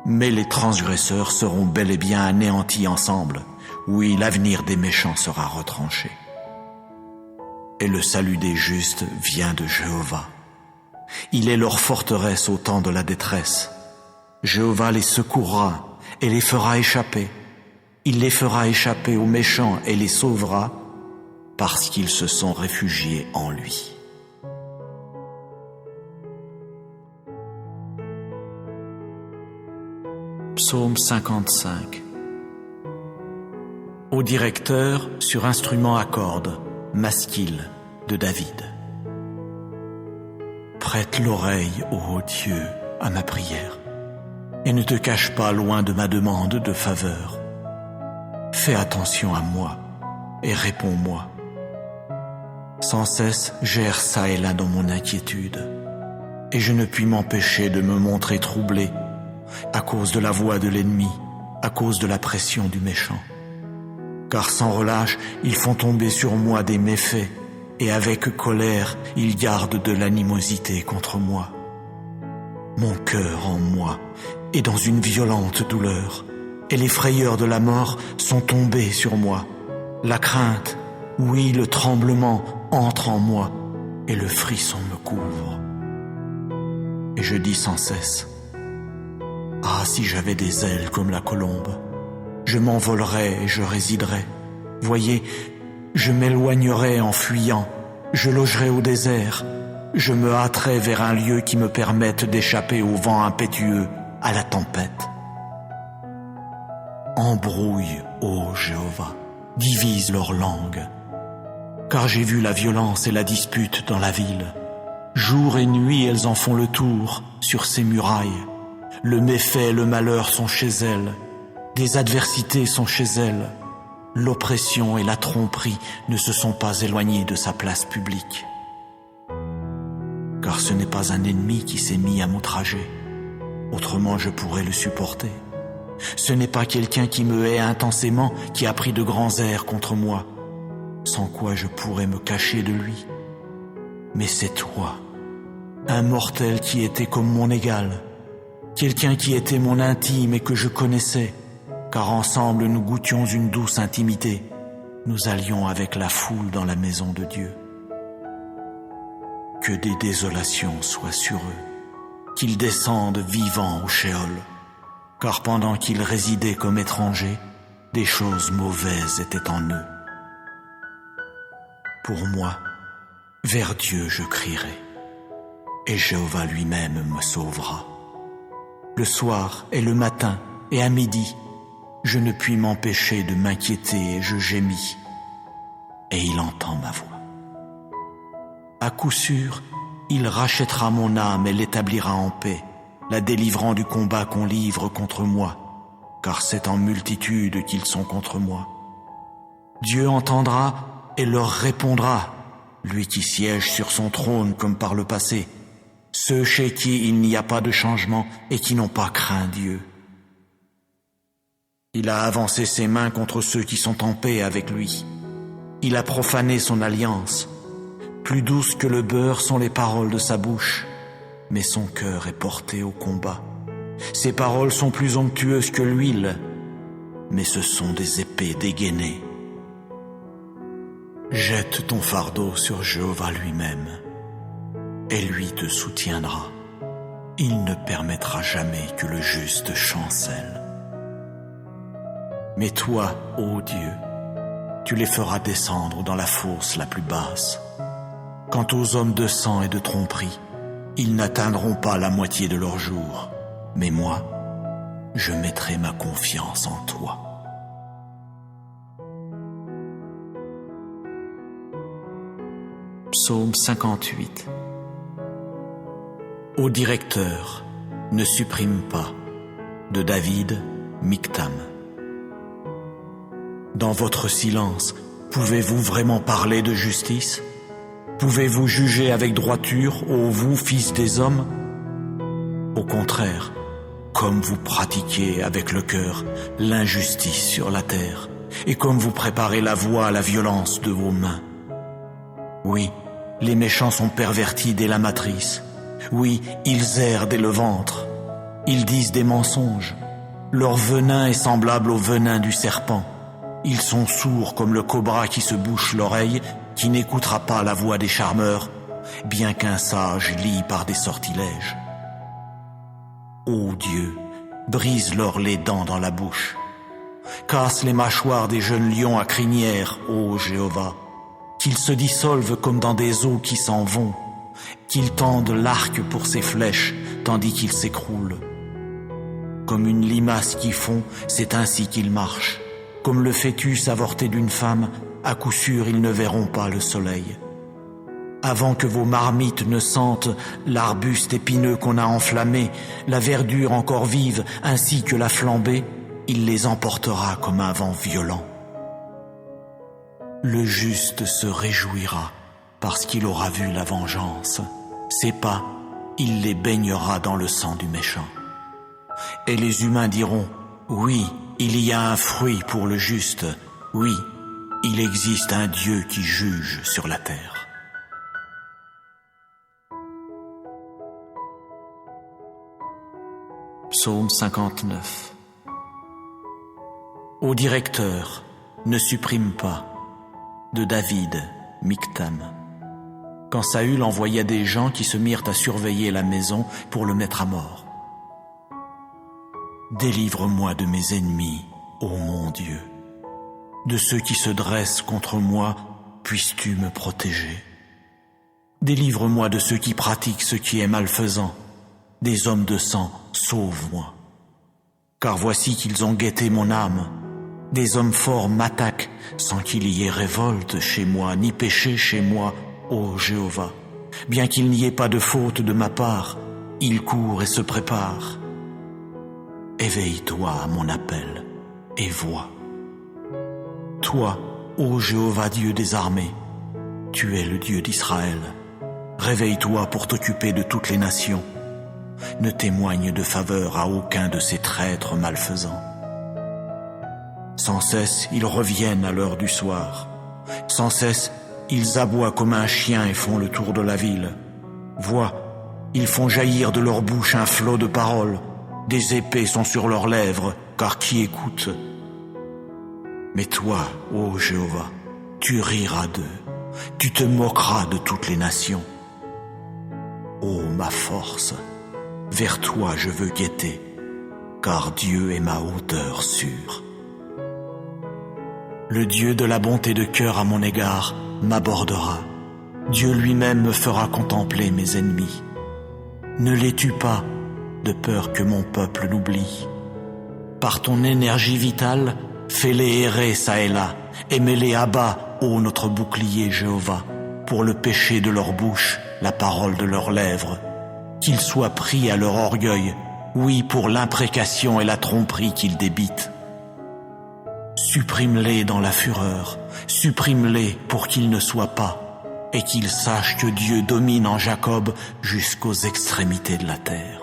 Mais les transgresseurs seront bel et bien anéantis ensemble, oui, l'avenir des méchants sera retranché. Et le salut des justes vient de Jéhovah. Il est leur forteresse au temps de la détresse. Jéhovah les secourra et les fera échapper. Il les fera échapper aux méchants et les sauvera parce qu'ils se sont réfugiés en lui. Psaume 55. Au directeur sur instrument à cordes, Masquille de David. Prête l'oreille, ô Dieu, à ma prière, et ne te cache pas loin de ma demande de faveur. Fais attention à moi et réponds-moi. Sans cesse, j'erre çà et là dans mon inquiétude, et je ne puis m'empêcher de me montrer troublé à cause de la voix de l'ennemi, à cause de la pression du méchant. Car sans relâche, ils font tomber sur moi des méfaits, et avec colère, ils gardent de l'animosité contre moi. Mon cœur en moi est dans une violente douleur, et les frayeurs de la mort sont tombées sur moi. La crainte, oui, le tremblement entre en moi, et le frisson me couvre. Et je dis sans cesse, ah, si j'avais des ailes comme la colombe, je m'envolerais et je résiderais. Voyez, je m'éloignerais en fuyant, je logerais au désert, je me hâterais vers un lieu qui me permette d'échapper au vent impétueux, à la tempête. Embrouille, ô Jéhovah, divise leur langue, car j'ai vu la violence et la dispute dans la ville. Jour et nuit, elles en font le tour sur ses murailles. Le méfait et le malheur sont chez elles, des adversités sont chez elles. L'oppression et la tromperie ne se sont pas éloignées de sa place publique. Car ce n'est pas un ennemi qui s'est mis à m'outrager, autrement je pourrais le supporter. Ce n'est pas quelqu'un qui me hait intensément qui a pris de grands airs contre moi, sans quoi je pourrais me cacher de lui. Mais c'est toi, un mortel qui était comme mon égal, quelqu'un qui était mon intime et que je connaissais, car ensemble nous goûtions une douce intimité. Nous allions avec la foule dans la maison de Dieu. Que des désolations soient sur eux, qu'ils descendent vivants au Sheol, car pendant qu'ils résidaient comme étrangers, des choses mauvaises étaient en eux. Pour moi, vers Dieu je crierai, et Jéhovah lui-même me sauvera. Le soir et le matin et à midi, je ne puis m'empêcher de m'inquiéter et je gémis, et il entend ma voix. À coup sûr, il rachètera mon âme et l'établira en paix, la délivrant du combat qu'on livre contre moi, car c'est en multitude qu'ils sont contre moi. Dieu entendra et leur répondra, lui qui siège sur son trône comme par le passé, ceux chez qui il n'y a pas de changement et qui n'ont pas craint Dieu. Il a avancé ses mains contre ceux qui sont en paix avec lui. Il a profané son alliance. Plus douces que le beurre sont les paroles de sa bouche, mais son cœur est porté au combat. Ses paroles sont plus onctueuses que l'huile, mais ce sont des épées dégainées. Jette ton fardeau sur Jéhovah lui-même, et lui te soutiendra. Il ne permettra jamais que le juste chancelle. Mais toi, ô Dieu, tu les feras descendre dans la fosse la plus basse. Quant aux hommes de sang et de tromperie, ils n'atteindront pas la moitié de leur jour. Mais moi, je mettrai ma confiance en toi. Psaume 58. Ô directeur, ne supprime pas, de David, Michtam. Dans votre silence, pouvez-vous vraiment parler de justice? Pouvez-vous juger avec droiture, ô vous, fils des hommes? Au contraire, comme vous pratiquez avec le cœur l'injustice sur la terre, et comme vous préparez la voie à la violence de vos mains. Oui, les méchants sont pervertis dès la matrice. Oui, ils errent dès le ventre. Ils disent des mensonges. Leur venin est semblable au venin du serpent. Ils sont sourds comme le cobra qui se bouche l'oreille, qui n'écoutera pas la voix des charmeurs, bien qu'un sage lie par des sortilèges. Ô Dieu, brise-leur les dents dans la bouche. Casse les mâchoires des jeunes lions à crinière, ô Jéhovah. Qu'ils se dissolvent comme dans des eaux qui s'en vont. Qu'ils tendent l'arc pour ses flèches, tandis qu'ils s'écroulent. Comme une limace qui fond, c'est ainsi qu'ils marchent. Comme le fœtus avorté d'une femme, à coup sûr ils ne verront pas le soleil. Avant que vos marmites ne sentent l'arbuste épineux qu'on a enflammé, la verdure encore vive ainsi que la flambée, il les emportera comme un vent violent. Le juste se réjouira parce qu'il aura vu la vengeance. Ses pas, il les baignera dans le sang du méchant. Et les humains diront, oui, il y a un fruit pour le juste, oui, il existe un Dieu qui juge sur la terre. Psaume 59. Ô directeur, ne supprime pas, de David, Michtam. quand Saül envoya des gens qui se mirent à surveiller la maison pour le mettre à mort. Délivre-moi de mes ennemis, ô mon Dieu. De ceux qui se dressent contre moi, puisses-tu me protéger. Délivre-moi de ceux qui pratiquent ce qui est malfaisant. Des hommes de sang, sauve-moi. Car voici qu'ils ont guetté mon âme. Des hommes forts m'attaquent, sans qu'il y ait révolte chez moi, ni péché chez moi, ô Jéhovah. Bien qu'il n'y ait pas de faute de ma part, ils courent et se préparent. Éveille-toi à mon appel, et vois. Toi, ô Jéhovah Dieu des armées, tu es le Dieu d'Israël. Réveille-toi pour t'occuper de toutes les nations. Ne témoigne de faveur à aucun de ces traîtres malfaisants. Sans cesse, ils reviennent à l'heure du soir. Sans cesse, ils aboient comme un chien et font le tour de la ville. Vois, ils font jaillir de leur bouche un flot de paroles. Des épées sont sur leurs lèvres, car qui écoute? Mais toi, ô Jéhovah, tu riras d'eux, tu te moqueras de toutes les nations. Ô ma force, vers toi je veux guetter, car Dieu est ma hauteur sûre. Le Dieu de la bonté de cœur à mon égard m'abordera. Dieu lui-même me fera contempler mes ennemis. Ne les tue pas, de peur que mon peuple l'oublie. Par ton énergie vitale, fais-les errer çà et là, et mets-les à bas, ô notre bouclier Jéhovah, pour le péché de leur bouche, la parole de leurs lèvres. Qu'ils soient pris à leur orgueil, oui, pour l'imprécation et la tromperie qu'ils débitent. Supprime-les dans la fureur, supprime-les pour qu'ils ne soient pas, et qu'ils sachent que Dieu domine en Jacob jusqu'aux extrémités de la terre.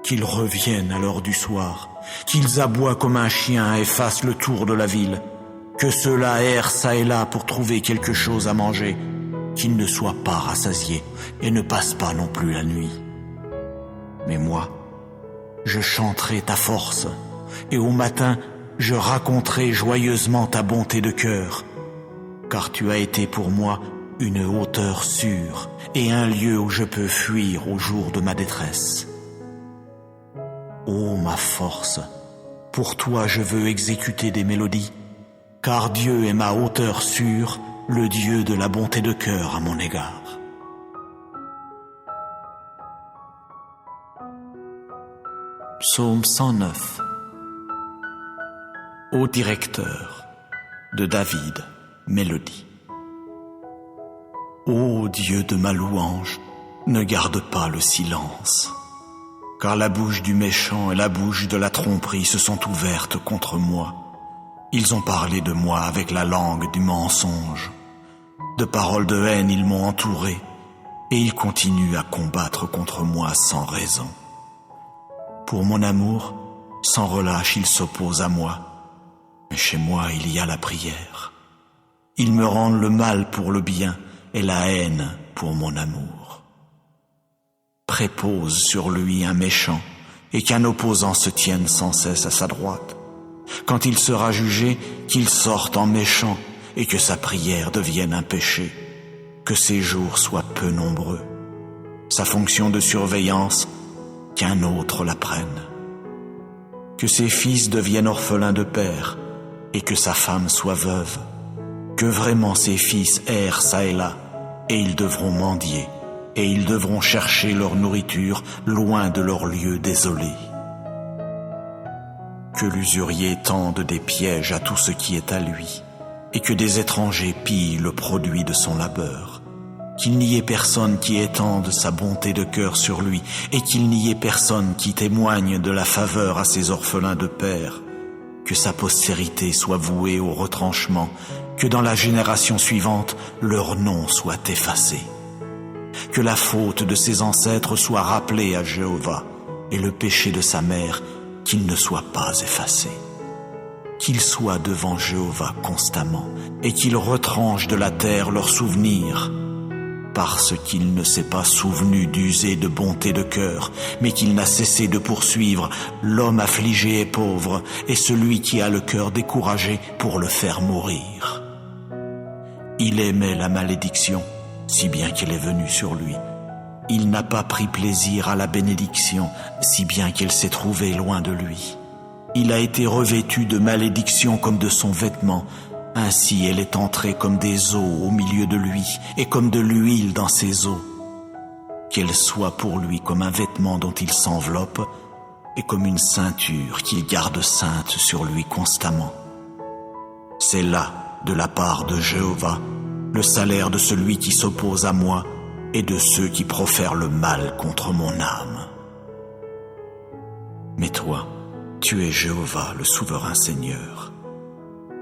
Qu'ils reviennent à l'heure du soir, qu'ils aboient comme un chien et fassent le tour de la ville, que ceux-là errent çà et là pour trouver quelque chose à manger, qu'ils ne soient pas rassasiés et ne passent pas non plus la nuit. Mais moi, je chanterai ta force, et au matin, je raconterai joyeusement ta bonté de cœur, car tu as été pour moi une hauteur sûre et un lieu où je peux fuir au jour de ma détresse. Ô ma force, pour toi je veux exécuter des mélodies, car Dieu est ma hauteur sûre, le Dieu de la bonté de cœur à mon égard. Psaume 109. Ô directeur, de David, mélodie. Ô Dieu de ma louange, ne garde pas le silence, car la bouche du méchant et la bouche de la tromperie se sont ouvertes contre moi. Ils ont parlé de moi avec la langue du mensonge. De paroles de haine ils m'ont entouré, et ils continuent à combattre contre moi sans raison. Pour mon amour, sans relâche ils s'opposent à moi, mais chez moi il y a la prière. Ils me rendent le mal pour le bien et la haine pour mon amour. Prépose sur lui un méchant, et qu'un opposant se tienne sans cesse à sa droite. Quand il sera jugé, qu'il sorte en méchant, et que sa prière devienne un péché, que ses jours soient peu nombreux. Sa fonction de surveillance, qu'un autre la prenne. Que ses fils deviennent orphelins de père, et que sa femme soit veuve. Que vraiment ses fils errent çà et là, et ils devront mendier, et ils devront chercher leur nourriture loin de leur lieu désolé. Que l'usurier tende des pièges à tout ce qui est à lui, et que des étrangers pillent le produit de son labeur. Qu'il n'y ait personne qui étende sa bonté de cœur sur lui, et qu'il n'y ait personne qui témoigne de la faveur à ses orphelins de père. Que sa postérité soit vouée au retranchement, que dans la génération suivante, leur nom soit effacé. Que la faute de ses ancêtres soit rappelée à Jéhovah, et le péché de sa mère, qu'il ne soit pas effacé. Qu'il soit devant Jéhovah constamment, et qu'il retranche de la terre leurs souvenirs, parce qu'il ne s'est pas souvenu d'user de bonté de cœur, mais qu'il n'a cessé de poursuivre l'homme affligé et pauvre, et celui qui a le cœur découragé pour le faire mourir. Il aimait la malédiction, si bien qu'elle est venue sur lui. Il n'a pas pris plaisir à la bénédiction, si bien qu'elle s'est trouvée loin de lui. Il a été revêtu de malédiction comme de son vêtement. Ainsi elle est entrée comme des eaux au milieu de lui, et comme de l'huile dans ses eaux. Qu'elle soit pour lui comme un vêtement dont il s'enveloppe, et comme une ceinture qu'il garde sainte sur lui constamment. C'est là, de la part de Jéhovah, le salaire de celui qui s'oppose à moi et de ceux qui profèrent le mal contre mon âme. Mais toi, tu es Jéhovah, le souverain Seigneur.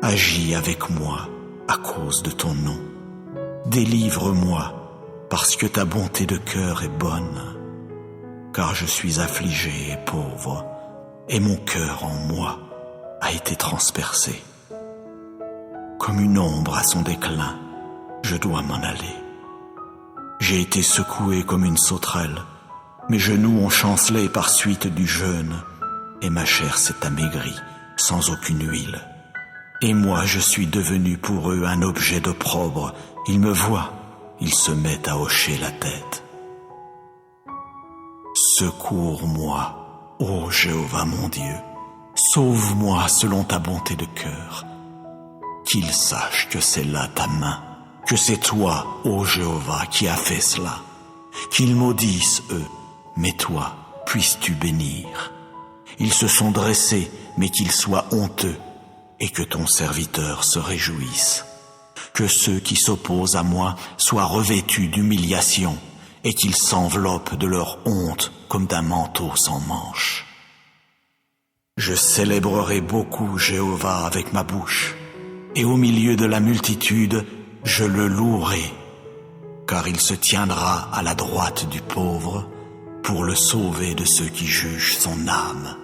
Agis avec moi à cause de ton nom. Délivre-moi parce que ta bonté de cœur est bonne. Car je suis affligé et pauvre, et mon cœur en moi a été transpercé. Comme une ombre à son déclin, je dois m'en aller. J'ai été secoué comme une sauterelle, mes genoux ont chancelé par suite du jeûne, et ma chair s'est amaigrie sans aucune huile. Et moi je suis devenu pour eux un objet d'opprobre. Ils me voient, ils se mettent à hocher la tête. Secours-moi, ô Jéhovah mon Dieu, sauve-moi selon ta bonté de cœur. Qu'ils sachent que c'est là ta main, que c'est toi, ô Jéhovah, qui as fait cela. Qu'ils maudissent eux, mais toi, puisses-tu bénir. Ils se sont dressés, mais qu'ils soient honteux, et que ton serviteur se réjouisse. Que ceux qui s'opposent à moi soient revêtus d'humiliation, et qu'ils s'enveloppent de leur honte comme d'un manteau sans manches. Je célébrerai beaucoup Jéhovah avec ma bouche, et au milieu de la multitude, je le louerai, car il se tiendra à la droite du pauvre pour le sauver de ceux qui jugent son âme.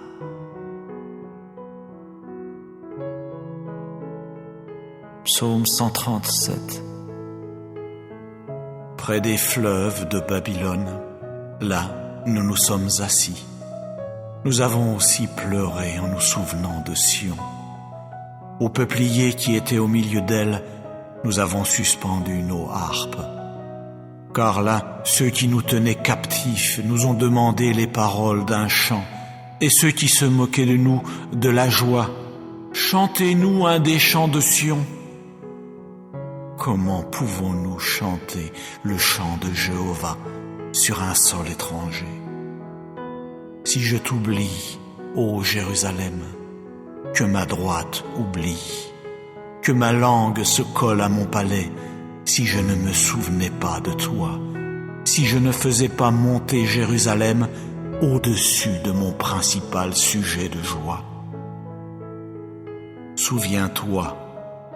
Psaume 137. Près des fleuves de Babylone, là, nous nous sommes assis. Nous avons aussi pleuré en nous souvenant de Sion. Aux peupliers qui étaient au milieu d'elle, nous avons suspendu nos harpes. Car là, ceux qui nous tenaient captifs nous ont demandé les paroles d'un chant, et ceux qui se moquaient de nous, de la joie. Chantez-nous un des chants de Sion. Comment pouvons-nous chanter le chant de Jéhovah sur un sol étranger? Si je t'oublie, ô Jérusalem, que ma droite oublie, que ma langue se colle à mon palais, si je ne me souvenais pas de toi, si je ne faisais pas monter Jérusalem au-dessus de mon principal sujet de joie. Souviens-toi,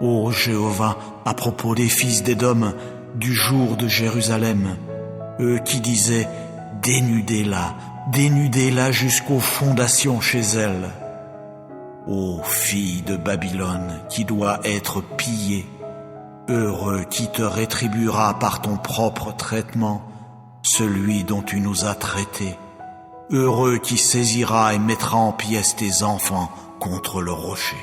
ô Jéhovah, à propos des fils d'Édom, du jour de Jérusalem, eux qui disaient « Dénudez-la jusqu'aux fondations chez elle ». Ô fille de Babylone, qui doit être pillée, heureux qui te rétribuera par ton propre traitement, celui dont tu nous as traités, heureux qui saisira et mettra en pièces tes enfants contre le rocher.